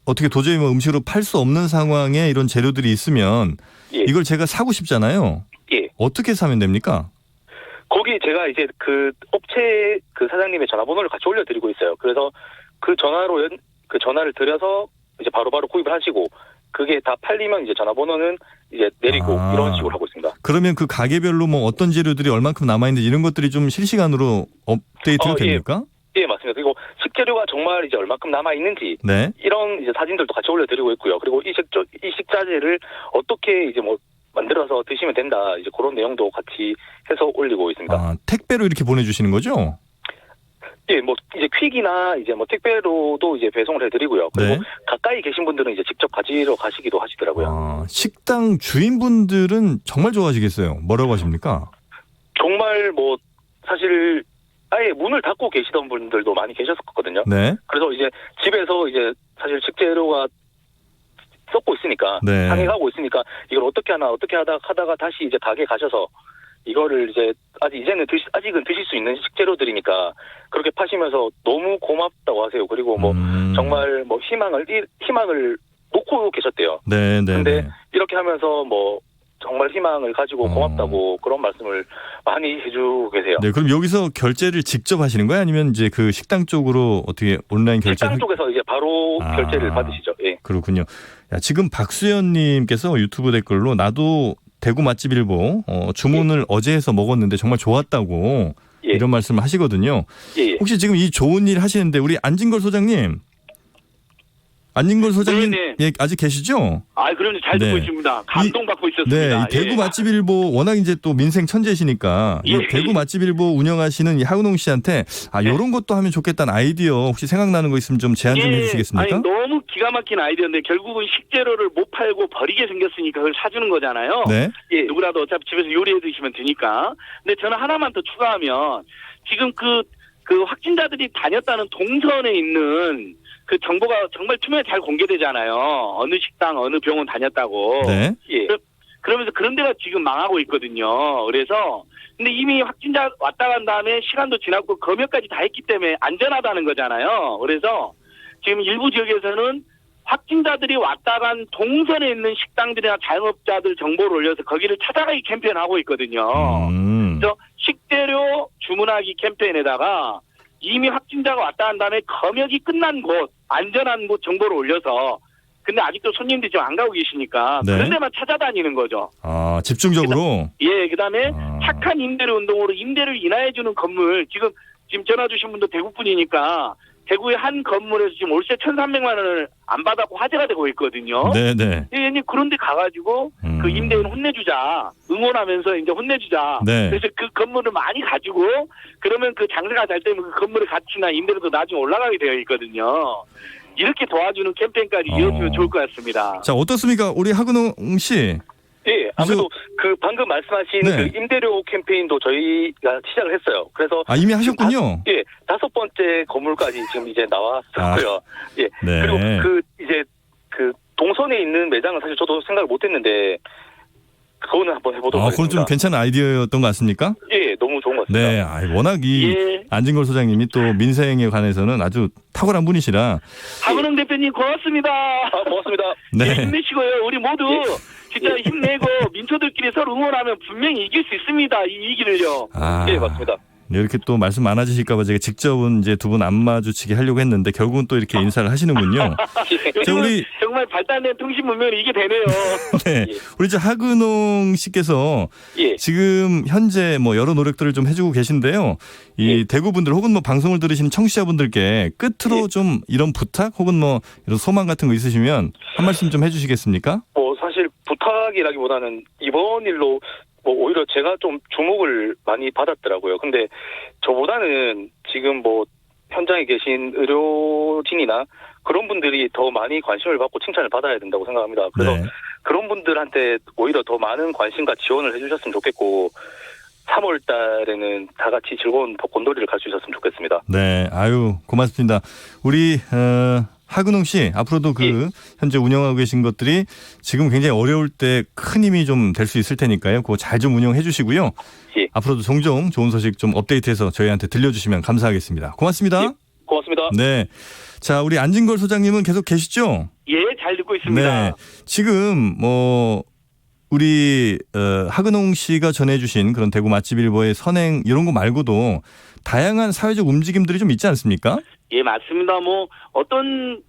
어떻게 도저히 뭐 음식으로 팔 수 없는 상황에 이런 재료들이 있으면 이걸 제가 사고 싶잖아요. 예. 어떻게 사면 됩니까? 거기 제가 이제 그 업체 그 사장님의 전화번호를 같이 올려드리고 있어요. 그래서 그 전화로 그 전화를 드려서 이제 바로바로 구입을 하시고 그게 다 팔리면 이제 전화번호는 이제 내리고 이런 식으로 하고 있습니다. 그러면 그 가게별로 뭐 어떤 재료들이 얼만큼 남아있는지 이런 것들이 좀 실시간으로 업데이트가 됩니까? 예, 맞습니다. 그리고 식재료가 정말 이제 얼마큼 남아 있는지 네. 이런 이제 사진들도 같이 올려드리고 있고요. 그리고 이 식자재를 어떻게 이제 뭐 만들어서 드시면 된다 이제 그런 내용도 같이 해서 올리고 있습니다. 택배로 이렇게 보내주시는 거죠? 예, 뭐 이제 퀵이나 이제 뭐 택배로도 이제 배송을 해드리고요. 그리고 네. 가까이 계신 분들은 이제 직접 가지러 가시기도 하시더라고요. 식당 주인분들은 정말 좋아하시겠어요. 뭐라고 하십니까? 정말 뭐 사실 아예 문을 닫고 계시던 분들도 많이 계셨었거든요. 네. 그래서 이제 집에서 이제 사실 식재료가 썩고 있으니까 네. 상해가고 있으니까 이걸 어떻게 하다가 다시 이제 가게 가셔서 이거를 이제 아직은 드실 수 있는 식재료들이니까 그렇게 파시면서 너무 고맙다고 하세요. 그리고 뭐 정말 뭐 희망을 놓고 계셨대요. 네, 네. 근데 네. 이렇게 하면서 뭐 정말 희망을 가지고 고맙다고 그런 말씀을 많이 해주고 계세요. 네, 그럼 여기서 결제를 직접 하시는 거예요? 아니면 이제 그 식당 쪽으로 어떻게 온라인 결제? 식당 쪽에서 이제 바로 결제를 받으시죠. 예. 그렇군요. 야, 지금 박수현님께서 유튜브 댓글로 나도 대구 맛집 일보 주문을 어제 해서 먹었는데 정말 좋았다고 이런 말씀을 하시거든요. 혹시 지금 이 좋은 일 하시는데 우리 안진걸 소장님. 안진걸 소장님 예, 아직 계시죠? 아, 그럼요. 잘 듣고 있습니다. 감동받고 있었습니다. 네, 이 대구 맛집 일보 워낙 이제 또 민생 천재시니까 이 대구 맛집 일보 운영하시는 이 하은홍 씨한테 이런 것도 하면 좋겠다는 아이디어 혹시 생각나는 거 있으면 좀 제안 좀 해주시겠습니까? 아니, 너무 기가 막힌 아이디어인데 결국은 식재료를 못 팔고 버리게 생겼으니까 그걸 사주는 거잖아요. 네. 예, 누구라도 어차피 집에서 요리해 드시면 되니까. 근데 저는 하나만 더 추가하면 지금 그 확진자들이 다녔다는 동선에 있는 그 정보가 정말 투명하게 잘 공개되잖아요. 어느 식당, 어느 병원 다녔다고. 네. 예. 그러면서 그런 데가 지금 망하고 있거든요. 그래서 근데 이미 확진자 왔다 간 다음에 시간도 지났고 검역까지 다 했기 때문에 안전하다는 거잖아요. 그래서 지금 일부 지역에서는 확진자들이 왔다 간 동선에 있는 식당들이나 자영업자들 정보를 올려서 거기를 찾아가기 캠페인 하고 있거든요. 그래서 식재료 주문하기 캠페인에다가 이미 확진자가 왔다 간 다음에 검역이 끝난 곳, 안전한 곳 정보를 올려서 근데 아직도 손님들이 좀 안 가고 계시니까 그런 데만 찾아다니는 거죠. 아, 집중적으로? 그다음에 착한 임대료 운동으로 임대료를 인하해주는 건물 지금 전화 주신 분도 대구 분이니까 대구의 한 건물에서 지금 월세 1,300만 원을 안 받았고 화제가 되고 있거든요. 네네. 그런 데 가가지고 그 임대인 혼내주자. 응원하면서 이제 혼내주자. 네. 그래서 그 건물을 많이 가지고 그러면 그 장사가 잘 되면 그 건물의 가치나 임대료도 나중에 올라가게 되어 있거든요. 이렇게 도와주는 캠페인까지 이어지면 좋을 것 같습니다. 자, 어떻습니까? 우리 하근홍 씨. 예, 아무래도 그 방금 말씀하신 그 임대료 캠페인도 저희가 시작을 했어요. 그래서 이미 하셨군요. 5번째 건물까지 지금 이제 나왔었고요. 예. 네. 그리고 그 동선에 있는 매장은 사실 저도 생각을 못했는데 그거는 한번 해보도록 하겠습니다. 그건 좀 괜찮은 아이디어였던 것 같습니까? 예, 너무 좋은 것 같습니다. 네, 워낙 안진걸 소장님이 또 민생에 관해서는 아주 탁월한 분이시라. 하근홍 대표님 고맙습니다. 고맙습니다. 네. 힘내시고요. 우리 모두 진짜 힘내고 민초들끼리 서로 응원하면 분명히 이길 수 있습니다. 이 위기를요. 네, 맞습니다. 이렇게 또 말씀 많아지실까봐 제가 직접은 이제 두 분 안 마주치게 하려고 했는데 결국은 또 이렇게 인사를 하시는군요. 자, 우리 정말 발달된 통신 문명으로 이게 되네요. 네, 우리 이제 하근홍 씨께서 지금 현재 뭐 여러 노력들을 좀 해주고 계신데요. 이 대구 분들 혹은 뭐 방송을 들으시는 청취자분들께 끝으로 좀 이런 부탁 혹은 뭐 이런 소망 같은 거 있으시면 한 말씀 좀 해주시겠습니까? 사실 부탁이라기보다는 이번 일로 오히려 제가 좀 주목을 많이 받았더라고요. 근데 저보다는 지금 현장에 계신 의료진이나 그런 분들이 더 많이 관심을 받고 칭찬을 받아야 된다고 생각합니다. 그래서 그런 분들한테 오히려 더 많은 관심과 지원을 해주셨으면 좋겠고 3월 달에는 다 같이 즐거운 벚꽃놀이를 갈 수 있었으면 좋겠습니다. 네, 고맙습니다. 우리 하근홍 씨, 앞으로도 현재 운영하고 계신 것들이 지금 굉장히 어려울 때 큰 힘이 좀 될 수 있을 테니까요. 그거 잘 좀 운영해 주시고요. 앞으로도 종종 좋은 소식 좀 업데이트해서 저희한테 들려주시면 감사하겠습니다. 고맙습니다. 고맙습니다. 네. 자, 우리 안진걸 소장님은 계속 계시죠? 잘 듣고 있습니다. 네. 지금 우리 하근홍 씨가 전해주신 그런 대구 맛집 일보의 선행 이런 거 말고도 다양한 사회적 움직임들이 좀 있지 않습니까? 예, 맞습니다. 어떤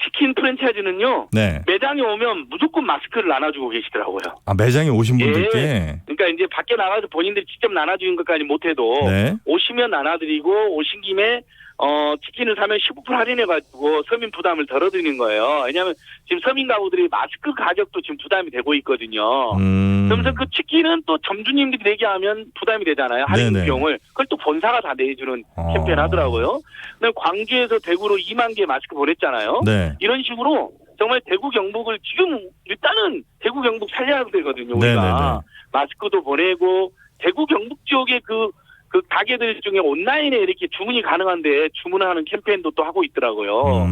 치킨 프랜차이즈는요. 매장에 오면 무조건 마스크를 나눠주고 계시더라고요. 매장에 오신 분들께? 그러니까 이제 밖에 나가서 본인들이 직접 나눠주는 것까지 못해도 오시면 나눠드리고 오신 김에 치킨을 사면 15% 할인해가지고 서민 부담을 덜어드리는 거예요. 왜냐하면 지금 서민 가구들이 마스크 가격도 지금 부담이 되고 있거든요. 그러면서 그 치킨은 또 점주님들이 내게 하면 부담이 되잖아요. 할인 비용을. 그걸 또 본사가 다 내주는 캠페인 하더라고요. 근데 광주에서 대구로 2만 개 마스크 보냈잖아요. 이런 식으로 정말 대구 경북을 지금 일단은 대구 경북 살려야 되거든요. 우리가. 마스크도 보내고 대구 경북 지역의 그 가게들 중에 온라인에 이렇게 주문이 가능한데 주문하는 캠페인도 또 하고 있더라고요.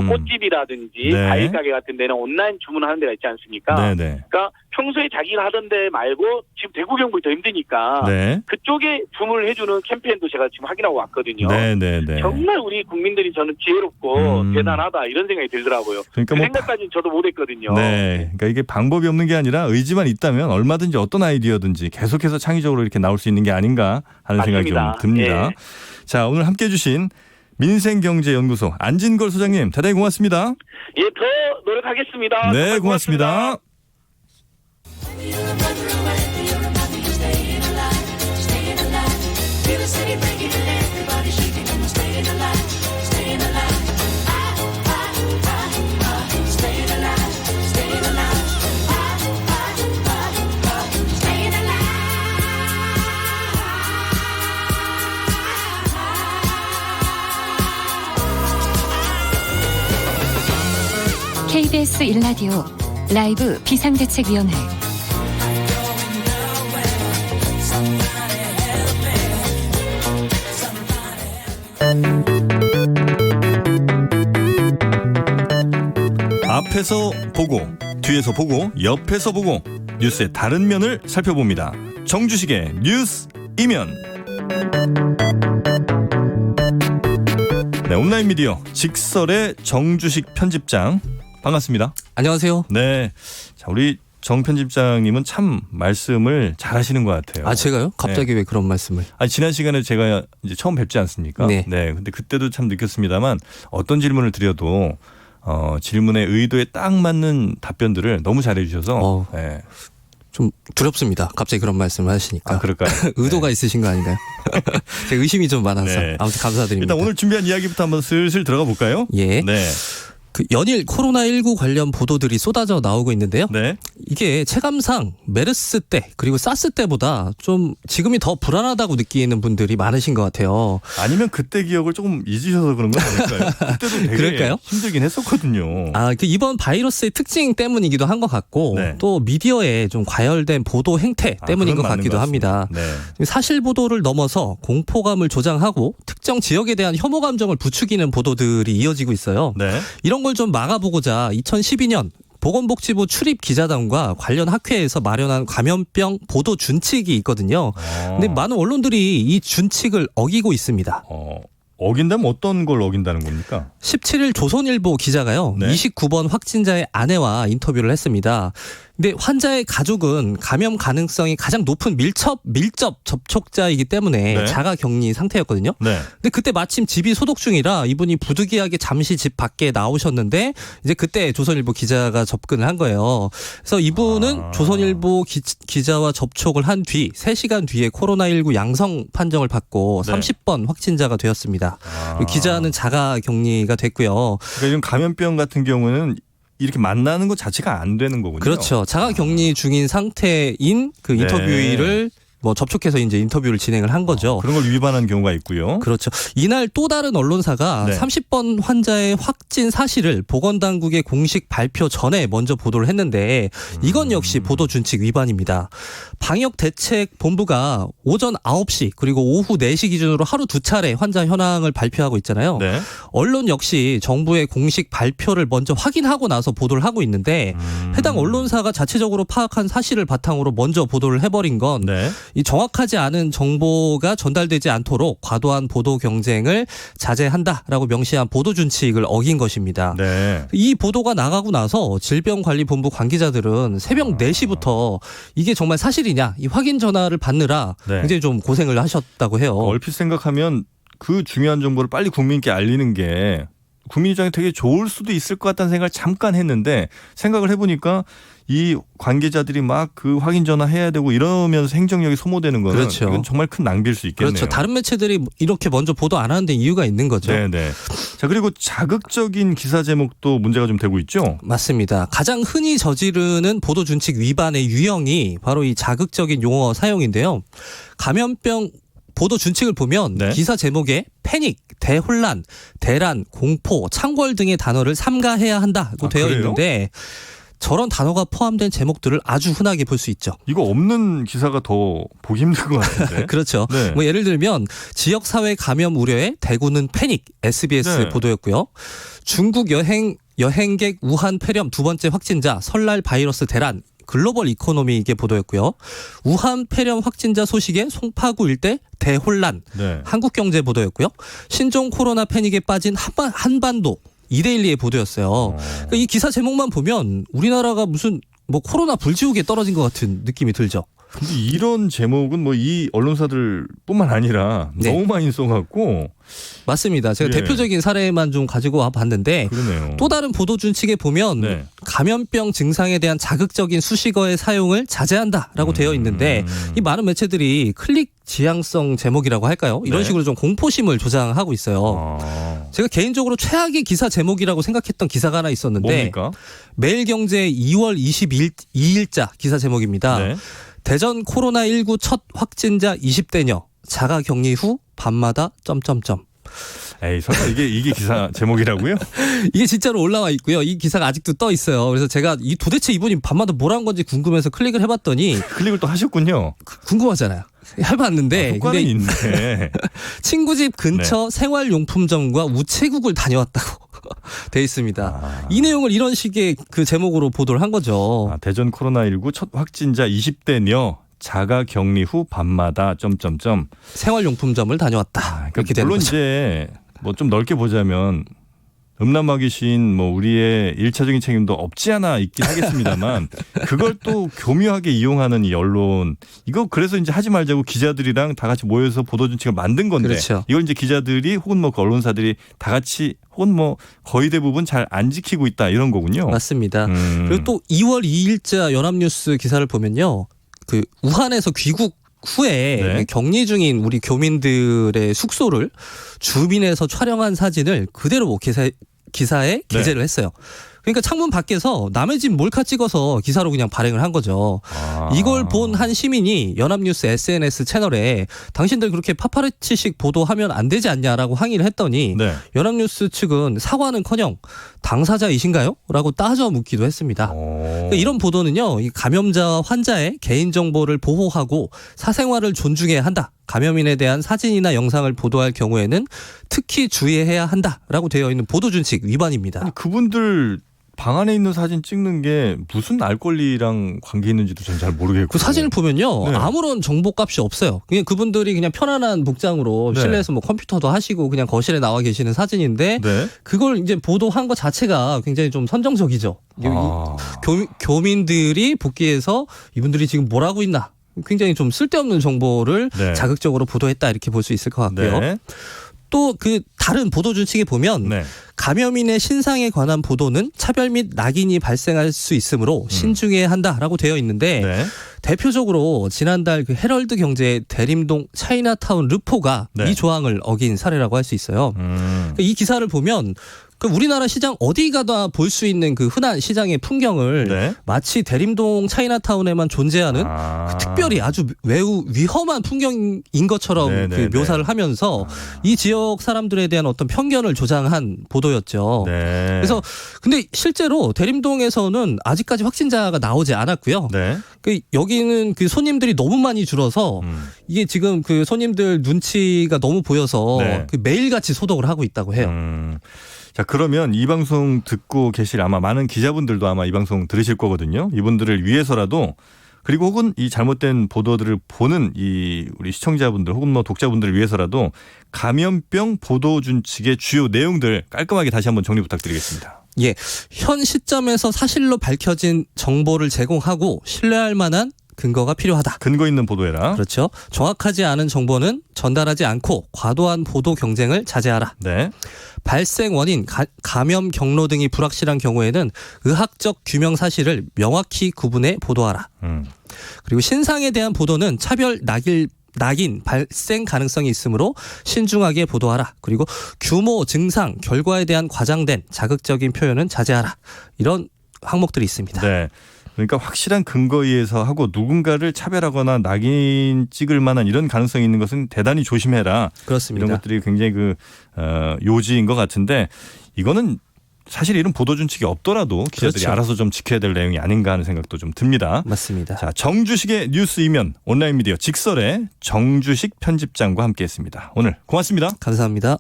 꽃집이라든지 과일 가게 같은 데는 온라인 주문하는 데가 있지 않습니까? 그러니까 평소에 자기가 하던 데 말고 지금 대구 경북이 더 힘드니까 네. 그쪽에 주문을 해주는 캠페인도 제가 지금 확인하고 왔거든요. 네네네. 정말 우리 국민들이 저는 지혜롭고 대단하다 이런 생각이 들더라고요. 그러니까 그 뭐 생각까지는 저도 못했거든요. 네. 그러니까 이게 방법이 없는 게 아니라 의지만 있다면 얼마든지 어떤 아이디어든지 계속해서 창의적으로 이렇게 나올 수 있는 게 아닌가 하는 생각이 좀 맞습니다. 듭니다. 예. 자, 오늘 함께 해주신 민생경제연구소 안진걸 소장님 대단히 고맙습니다. 예, 더 노력하겠습니다. 네, 정말 고맙습니다. KBS 1라디오 라이브 비상대책위원회 앞에서 보고 뒤에서 보고 옆에서 보고 뉴스의 다른 면을 살펴봅니다. 정주식의 뉴스 이면. 네, 온라인 미디어 직설의 정주식 편집장 반갑습니다. 안녕하세요. 네, 자 우리 정 편집장님은 참 말씀을 잘하시는 것 같아요. 아 제가요? 갑자기 왜 그런 말씀을? 아니 지난 시간에 제가 이제 처음 뵙지 않습니까? 네. 근데 그때도 참 느꼈습니다만 어떤 질문을 드려도 질문의 의도에 딱 맞는 답변들을 너무 잘해주셔서. 네. 좀 두렵습니다. 갑자기 그런 말씀을 하시니까. 아, 그럴까요? 의도가 네. 있으신 거 아닌가요? 제가 의심이 좀 많아서. 네. 아무튼 감사드립니다. 일단 오늘 준비한 이야기부터 한번 슬슬 들어가 볼까요? 예. 네. 그 연일 코로나19 관련 보도들이 쏟아져 나오고 있는데요. 네. 이게 체감상 메르스 때 그리고 사스 때보다 좀 지금이 더 불안하다고 느끼는 분들이 많으신 것 같아요. 아니면 그때 기억을 조금 잊으셔서 그런 건 아닐까요? 그때도 되게 그럴까요? 힘들긴 했었거든요. 그 이번 바이러스의 특징 때문이기도 한 것 같고 네. 또 미디어의 좀 과열된 보도 행태 때문인 것 그건 맞는 같기도 것 합니다. 네. 사실 보도를 넘어서 공포감을 조장하고 특정 지역에 대한 혐오 감정을 부추기는 보도들이 이어지고 있어요. 네. 이런 걸 좀 막아보고자 2012년 보건복지부 출입 기자단과 관련 학회에서 마련한 감염병 보도 준칙이 있거든요. 근데 많은 언론들이 이 준칙을 어기고 있습니다. 어긴다면 어떤 걸 어긴다는 겁니까? 17일 조선일보 기자가요. 네. 29번 확진자의 아내와 인터뷰를 했습니다. 근데 환자의 가족은 감염 가능성이 가장 높은 밀접 접촉자이기 때문에 네. 자가격리 상태였거든요. 네. 근데 그때 마침 집이 소독 중이라 이분이 부득이하게 잠시 집 밖에 나오셨는데 이제 그때 조선일보 기자가 접근을 한 거예요. 그래서 이분은 조선일보 기자와 접촉을 한 뒤 3시간 뒤에 코로나19 양성 판정을 받고 네. 30번 확진자가 되었습니다. 기자는 자가격리가 됐고요. 그러니까 이런 감염병 같은 경우는 이렇게 만나는 것 자체가 안 되는 거군요. 그렇죠. 자가격리 중인 상태인 그 인터뷰를 뭐 접촉해서 이제 인터뷰를 진행을 한 거죠. 그런 걸 위반한 경우가 있고요. 그렇죠. 이날 또 다른 언론사가 네. 30번 환자의 확진 사실을 보건당국의 공식 발표 전에 먼저 보도를 했는데 이건 역시 보도준칙 위반입니다. 방역대책본부가 오전 9시 그리고 오후 4시 기준으로 하루 2차례 환자 현황을 발표하고 있잖아요. 네. 언론 역시 정부의 공식 발표를 먼저 확인하고 나서 보도를 하고 있는데 해당 언론사가 자체적으로 파악한 사실을 바탕으로 먼저 보도를 해버린 건 네. 이 정확하지 않은 정보가 전달되지 않도록 과도한 보도 경쟁을 자제한다라고 명시한 보도 준칙을 어긴 것입니다. 네. 이 보도가 나가고 나서 질병관리본부 관계자들은 새벽 4시부터 이게 정말 사실이냐 이 확인 전화를 받느라 네. 굉장히 좀 고생을 하셨다고 해요. 얼핏 생각하면 그 중요한 정보를 빨리 국민께 알리는 게 국민 입장에 되게 좋을 수도 있을 것 같다는 생각을 잠깐 했는데 생각을 해보니까 이 관계자들이 막 그 확인 전화 해야 되고 이러면서 행정력이 소모되는 거는 그렇죠. 이건 정말 큰 낭비일 수 있겠네요. 그렇죠. 다른 매체들이 이렇게 먼저 보도 안 하는 데 이유가 있는 거죠. 네네. 자 그리고 자극적인 기사 제목도 문제가 좀 되고 있죠. 맞습니다. 가장 흔히 저지르는 보도준칙 위반의 유형이 바로 이 자극적인 용어 사용인데요. 감염병 보도 준칙을 보면 네. 기사 제목에 패닉, 대혼란, 대란, 공포, 창궐 등의 단어를 삼가해야 한다고 되어 그래요? 있는데 저런 단어가 포함된 제목들을 아주 흔하게 볼 수 있죠. 이거 없는 기사가 더 보기 힘들 것 같은데. 그렇죠. 네. 뭐 예를 들면 지역사회 감염 우려에 대구는 패닉, SBS 네. 보도였고요. 중국 여행객 우한 폐렴 2번째 확진자 설날 바이러스 대란 글로벌 이코노미 이게 보도였고요. 우한 폐렴 확진자 소식에 송파구 일대 대혼란 네. 한국경제 보도였고요. 신종 코로나 패닉에 빠진 한반도 이데일리의 보도였어요. 그러니까 이 기사 제목만 보면 우리나라가 무슨 뭐 코로나 불지옥에 떨어진 것 같은 느낌이 들죠. 근데 이런 제목은 뭐 이 언론사들뿐만 아니라 네. 너무 많이 써갖고 맞습니다. 제가 예. 대표적인 사례만 좀 가지고 와봤는데 그러네요. 또 다른 보도 준칙에 보면 네. 감염병 증상에 대한 자극적인 수식어의 사용을 자제한다라고 되어 있는데 이 많은 매체들이 클릭 지향성 제목이라고 할까요? 이런 네. 식으로 좀 공포심을 조장하고 있어요. 제가 개인적으로 최악의 기사 제목이라고 생각했던 기사가 하나 있었는데 뭡니까? 매일경제 2월 22일자 기사 제목입니다. 네. 대전 코로나19 첫 확진자 20대녀 자가격리 후 밤마다 점점점. 에이 설마 이게 기사 제목이라고요? 이게 진짜로 올라와 있고요. 이 기사가 아직도 떠 있어요. 그래서 제가 도대체 이분이 밤마다 뭘 한 건지 궁금해서 클릭을 해봤더니 클릭을 또 하셨군요. 궁금하잖아요. 해봤는데 효과는 근데 있네. 친구 집 근처 생활용품점과 우체국을 다녀왔다고 돼 있습니다. 이 내용을 이런 식의 그 제목으로 보도를 한 거죠. 대전 코로나19 첫 확진자 20대녀 자가 격리 후 밤마다 점점점. 생활용품점을 다녀왔다. 그렇게 되는 물론 거죠. 이제 뭐 좀 넓게 보자면 음란마 귀신 뭐 우리의 1차적인 책임도 없지 않아 있긴 하겠습니다만 그걸 또 교묘하게 이용하는 이 언론 이거 그래서 이제 하지 말자고 기자들이랑 다 같이 모여서 보도준칙을 만든 건데 그렇죠. 이걸 이제 기자들이 혹은 뭐 그 언론사들이 다 같이 혹은 뭐 거의 대부분 잘 안 지키고 있다 이런 거군요. 맞습니다. 그리고 또 2월 2일자 연합뉴스 기사를 보면요. 그 우한에서 귀국 후에 네. 격리 중인 우리 교민들의 숙소를 주민에서 촬영한 사진을 그대로 뭐 기사에 게재를 했어요. 그러니까 창문 밖에서 남의 집 몰카 찍어서 기사로 그냥 발행을 한 거죠. 이걸 본 한 시민이 연합뉴스 SNS 채널에 당신들 그렇게 파파라치식 보도하면 안 되지 않냐라고 항의를 했더니 네. 연합뉴스 측은 사과는커녕 당사자이신가요? 라고 따져 묻기도 했습니다. 그러니까 이런 보도는요. 이 감염자와 환자의 개인정보를 보호하고 사생활을 존중해야 한다. 감염인에 대한 사진이나 영상을 보도할 경우에는 특히 주의해야 한다라고 되어 있는 보도준칙 위반입니다. 아니, 그분들 방 안에 있는 사진 찍는 게 무슨 알 권리랑 관계 있는지도 저는 잘 모르겠고. 그 사진을 보면요. 네. 아무런 정보값이 없어요. 그냥 그분들이 그냥 편안한 복장으로 네. 실내에서 뭐 컴퓨터도 하시고 그냥 거실에 나와 계시는 사진인데 네. 그걸 이제 보도한 것 자체가 굉장히 좀 선정적이죠. 교민들이 복귀해서 이분들이 지금 뭘 하고 있나. 굉장히 좀 쓸데없는 정보를 네. 자극적으로 보도했다 이렇게 볼 수 있을 것 같고요. 네. 또 그 다른 보도 준칙에 보면 네. 감염인의 신상에 관한 보도는 차별 및 낙인이 발생할 수 있으므로 신중해야 한다라고 되어 있는데 네. 대표적으로 지난달 그 헤럴드 경제 대림동 차이나타운 르포가 네. 이 조항을 어긴 사례라고 할 수 있어요. 그러니까 이 기사를 보면 그 우리나라 시장 어디 가다 볼 수 있는 그 흔한 시장의 풍경을 네. 마치 대림동 차이나타운에만 존재하는 특별히 아주 매우 위험한 풍경인 것처럼 네, 네, 그 묘사를 하면서 이 지역 사람들에 대한 어떤 편견을 조장한 보도였죠. 네. 그래서 근데 실제로 대림동에서는 아직까지 확진자가 나오지 않았고요. 네. 그 여기는 그 손님들이 너무 많이 줄어서 이게 지금 그 손님들 눈치가 너무 보여서 네. 그 매일같이 소독을 하고 있다고 해요. 자, 그러면 이 방송 듣고 계실 아마 많은 기자분들도 아마 이 방송 들으실 거거든요. 이분들을 위해서라도 그리고 혹은 이 잘못된 보도들을 보는 이 우리 시청자분들 혹은 뭐 독자분들을 위해서라도 감염병 보도 준칙의 주요 내용들 깔끔하게 다시 한번 정리 부탁드리겠습니다. 예. 현 시점에서 사실로 밝혀진 정보를 제공하고 신뢰할 만한 근거가 필요하다. 근거 있는 보도해라. 그렇죠. 정확하지 않은 정보는 전달하지 않고 과도한 보도 경쟁을 자제하라. 네. 발생 원인, 감염 경로 등이 불확실한 경우에는 의학적 규명 사실을 명확히 구분해 보도하라. 그리고 신상에 대한 보도는 차별 낙인 발생 가능성이 있으므로 신중하게 보도하라. 그리고 규모, 증상, 결과에 대한 과장된 자극적인 표현은 자제하라. 이런 항목들이 있습니다. 네. 그러니까 확실한 근거에 의해서 하고 누군가를 차별하거나 낙인 찍을 만한 이런 가능성이 있는 것은 대단히 조심해라. 그렇습니다. 이런 것들이 굉장히 요지인 것 같은데 이거는 사실 이런 보도 준칙이 없더라도 기자들이 그렇죠. 알아서 좀 지켜야 될 내용이 아닌가 하는 생각도 좀 듭니다. 맞습니다. 자, 정주식의 뉴스 이면 온라인 미디어 직설의 정주식 편집장과 함께했습니다. 오늘 고맙습니다. 감사합니다.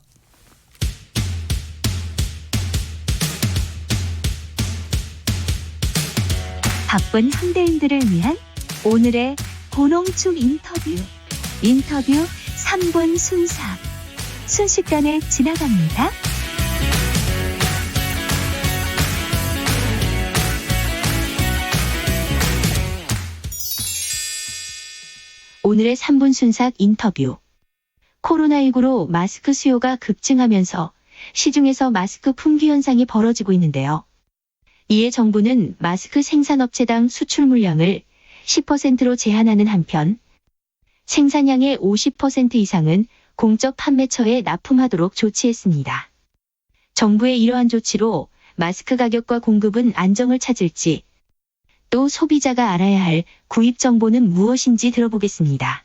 바쁜 현대인들을 위한 오늘의 고농축 인터뷰 3분 순삭 순식간에 지나갑니다. 오늘의 3분 순삭 인터뷰. 코로나19로 마스크 수요가 급증하면서 시중에서 마스크 품귀 현상이 벌어지고 있는데요. 이에 정부는 마스크 생산업체당 수출 물량을 10%로 제한하는 한편 생산량의 50% 이상은 공적 판매처에 납품하도록 조치했습니다. 정부의 이러한 조치로 마스크 가격과 공급은 안정을 찾을지 또 소비자가 알아야 할 구입 정보는 무엇인지 들어보겠습니다.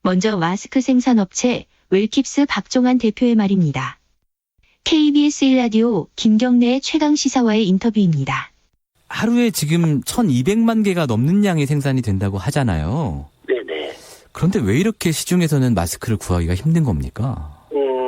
먼저 마스크 생산업체 웰킵스 박종환 대표의 말입니다. KBS 1라디오 김경래의 최강시사와의 인터뷰입니다. 하루에 지금 1200만 개가 넘는 양의 생산이 된다고 하잖아요. 네네. 그런데 왜 이렇게 시중에서는 마스크를 구하기가 힘든 겁니까?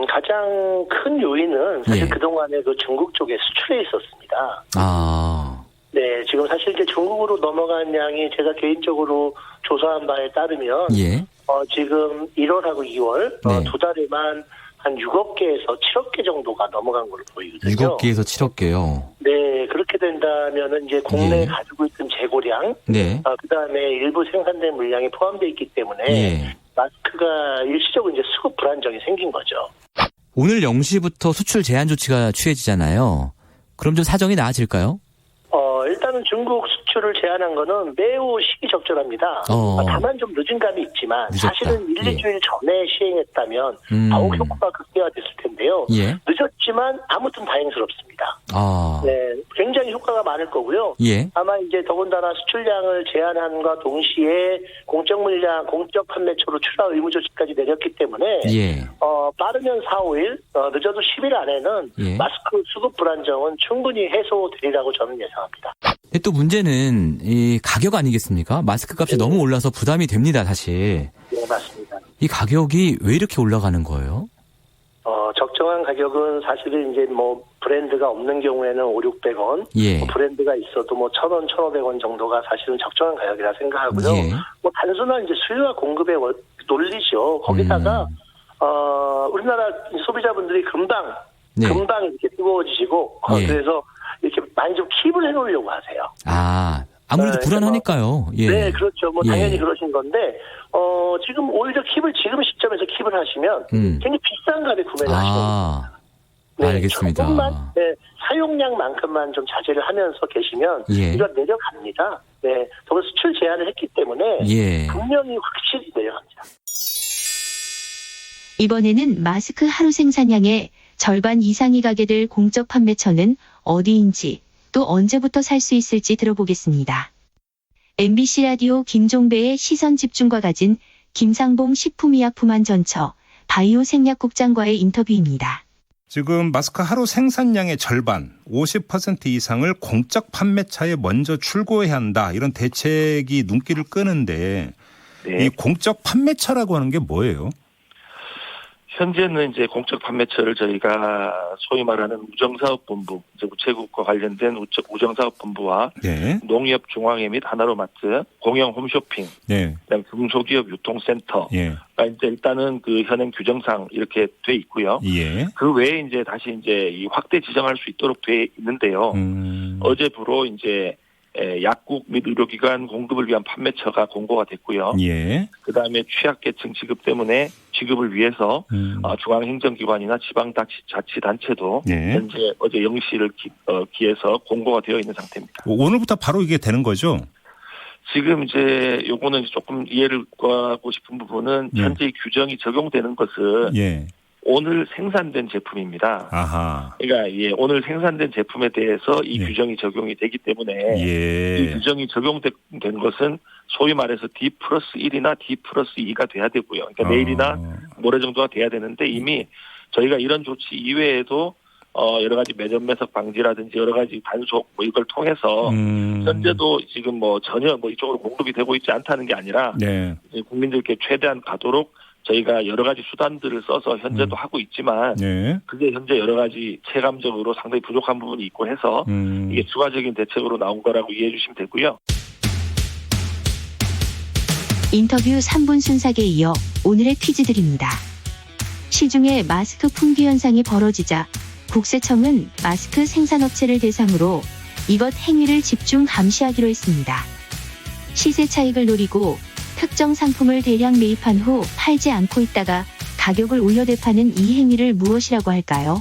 가장 큰 요인은 사실 예. 그동안에 그 중국 쪽에 수출에 있었습니다. 아. 네, 지금 사실 이제 중국으로 넘어간 양이 제가 개인적으로 조사한 바에 따르면 예. 지금 1월하고 2월 네. 두 달에만 한 6억 개에서 7억 개 정도가 넘어간 걸로 보이거든요. 6억 개에서 7억 개요. 네, 그렇게 된다면은 이제 국내에 예. 가지고 있던 재고량, 네. 그다음에 일부 생산된 물량이 포함되어 있기 때문에 예. 마스크가 일시적으로 이제 수급 불안정이 생긴 거죠. 오늘 0시부터 수출 제한 조치가 취해지잖아요. 그럼 좀 사정이 나아질까요? 일단은 중국 수출을 제한한 거는 매우 시기적절합니다. 다만 좀 늦은 감이 있지만 늦었다. 사실은 1, 예. 2주일 전에 시행했다면 더욱 효과가 극대화됐을 텐데요. 예. 늦었지만 아무튼 다행스럽습니다. 아. 네, 굉장히 효과가 많을 거고요. 예. 아마 이제 더군다나 수출량을 제한함과 동시에 공적 물량, 공적 판매처로 출하 의무 조치까지 내렸기 때문에 예. 빠르면 4, 5일, 늦어도 10일 안에는 예. 마스크 수급 불안정은 충분히 해소되리라고 저는 예상합니다. 근데 또 문제는 이 가격 아니겠습니까? 마스크 값이 너무 올라서 부담이 됩니다, 사실. 네, 맞습니다. 이 가격이 왜 이렇게 올라가는 거예요? 적정한 가격은 사실은 이제 뭐 브랜드가 없는 경우에는 500-600원, 예. 브랜드가 있어도 뭐 1,000원, 1,500원 정도가 사실은 적정한 가격이라 생각하고요. 예. 뭐 단순한 이제 수요와 공급의 논리죠. 거기다가 우리나라 소비자분들이 금방 이렇게 뜨거워지시고 예. 그래서 이렇게 많이 좀 킵을 해놓으려고 하세요. 아, 아무래도 네, 불안하니까요. 예. 네, 그렇죠. 뭐 당연히 예. 그러신 건데 지금 오히려 지금 시점에서 킵을 하시면 굉장히 비싼 값에 구매를 하시는 거예요. 네, 알겠습니다. 조금만 사용량만큼만 좀 자제를 하면서 계시면 예. 이거 내려갑니다. 네, 더불어 수출 제한을 했기 때문에 예. 분명히 확실히 내려갑니다. 이번에는 마스크 하루 생산량의 절반 이상이 가게 될 공적 판매처는 어디인지 또 언제부터 살 수 있을지 들어보겠습니다. MBC 라디오 김종배의 시선 집중과 가진 김상봉 식품의약품안전처 바이오 생약국장과의 인터뷰입니다. 지금 마스크 하루 생산량의 절반, 50% 이상을 공적 판매차에 먼저 출고해야 한다. 이런 대책이 눈길을 끄는데 네. 이 공적 판매차라고 하는 게 뭐예요? 현재는 이제 공적 판매처를 저희가 소위 말하는 우정사업본부, 이제 우체국과 관련된 우정사업본부와 네. 농협중앙회 및 하나로마트, 공영 홈쇼핑, 네. 그다음에 중소기업 유통센터, 예. 이제 일단은 그 현행 규정상 이렇게 돼 있고요. 예. 그 외에 이제 다시 이제 이 확대 지정할 수 있도록 돼 있는데요. 어제부로 이제 약국 및 의료기관 공급을 위한 판매처가 공고가 됐고요. 예. 그다음에 취약계층 지급 때문에 지급을 위해서 중앙행정기관이나 지방자치단체도 예. 현재 어제 0시를 기해서 공고가 되어 있는 상태입니다. 오늘부터 바로 이게 되는 거죠? 지금 이제 요거는 조금 이해를 구하고 싶은 부분은 예. 현재 규정이 적용되는 것은 예. 오늘 생산된 제품입니다. 아하. 그러니까 오늘 생산된 제품에 대해서 이 예. 규정이 적용이 되기 때문에 예. 이 규정이 적용된 것은 소위 말해서 D+1이나 D+2가 돼야 되고요. 그러니까 내일이나 모레 정도가 돼야 되는데 이미 저희가 이런 조치 이외에도 여러 가지 매점 매석 방지라든지 여러 가지 단속 이걸 통해서 현재도 지금 전혀 이쪽으로 공급이 되고 있지 않다는 게 아니라 네. 국민들께 최대한 가도록 저희가 여러 가지 수단들을 써서 현재도 하고 있지만 네. 그게 현재 여러 가지 체감적으로 상당히 부족한 부분이 있고 해서 이게 추가적인 대책으로 나온 거라고 이해해 주시면 되고요. 인터뷰 3분 순삭에 이어 오늘의 퀴즈 드립니다. 시중에 마스크 품귀 현상이 벌어지자 국세청은 마스크 생산업체를 대상으로 이것 행위를 집중 감시하기로 했습니다. 시세 차익을 노리고 특정 상품을 대량 매입한 후 팔지 않고 있다가 가격을 올려 되파는 이 행위를 무엇이라고 할까요?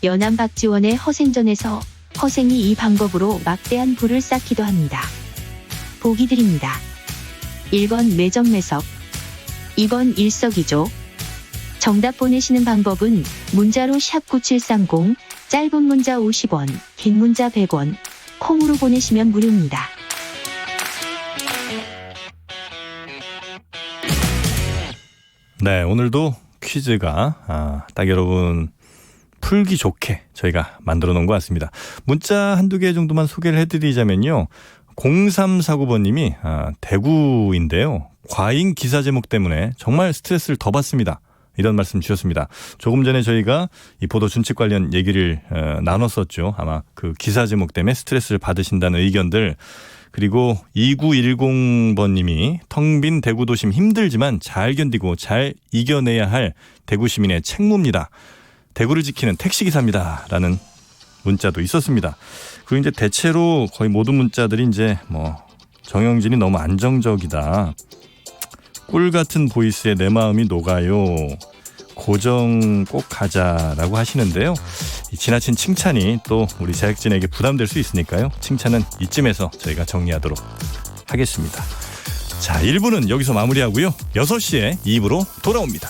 연암 박지원의 허생전에서 허생이 이 방법으로 막대한 부를 쌓기도 합니다. 보기 드립니다. 1번 매점 매석, 2번 일석이조. 정답 보내시는 방법은 문자로 샵9730, 짧은 문자 50원, 긴 문자 100원, 콩으로 보내시면 무료입니다. 네, 오늘도 퀴즈가 딱 여러분 풀기 좋게 저희가 만들어 놓은 것 같습니다. 문자 한두 개 정도만 소개를 해드리자면요. 0349번님이 대구인데요. 과잉 기사 제목 때문에 정말 스트레스를 더 받습니다. 이런 말씀 주셨습니다. 조금 전에 저희가 이 보도 준칙 관련 얘기를 나눴었죠. 아마 그 기사 제목 때문에 스트레스를 받으신다는 의견들. 그리고 2910번님이 텅 빈 대구 도심 힘들지만 잘 견디고 잘 이겨내야 할 대구 시민의 책무입니다. 대구를 지키는 택시기사입니다. 라는 문자도 있었습니다. 그리고 이제 대체로 거의 모든 문자들이 이제 정영진이 너무 안정적이다. 꿀 같은 보이스에 내 마음이 녹아요. 고정 꼭 가자라고 하시는데요. 이 지나친 칭찬이 또 우리 제작진에게 부담될 수 있으니까요. 칭찬은 이쯤에서 저희가 정리하도록 하겠습니다. 자, 1부는 여기서 마무리하고요. 6시에 2부로 돌아옵니다.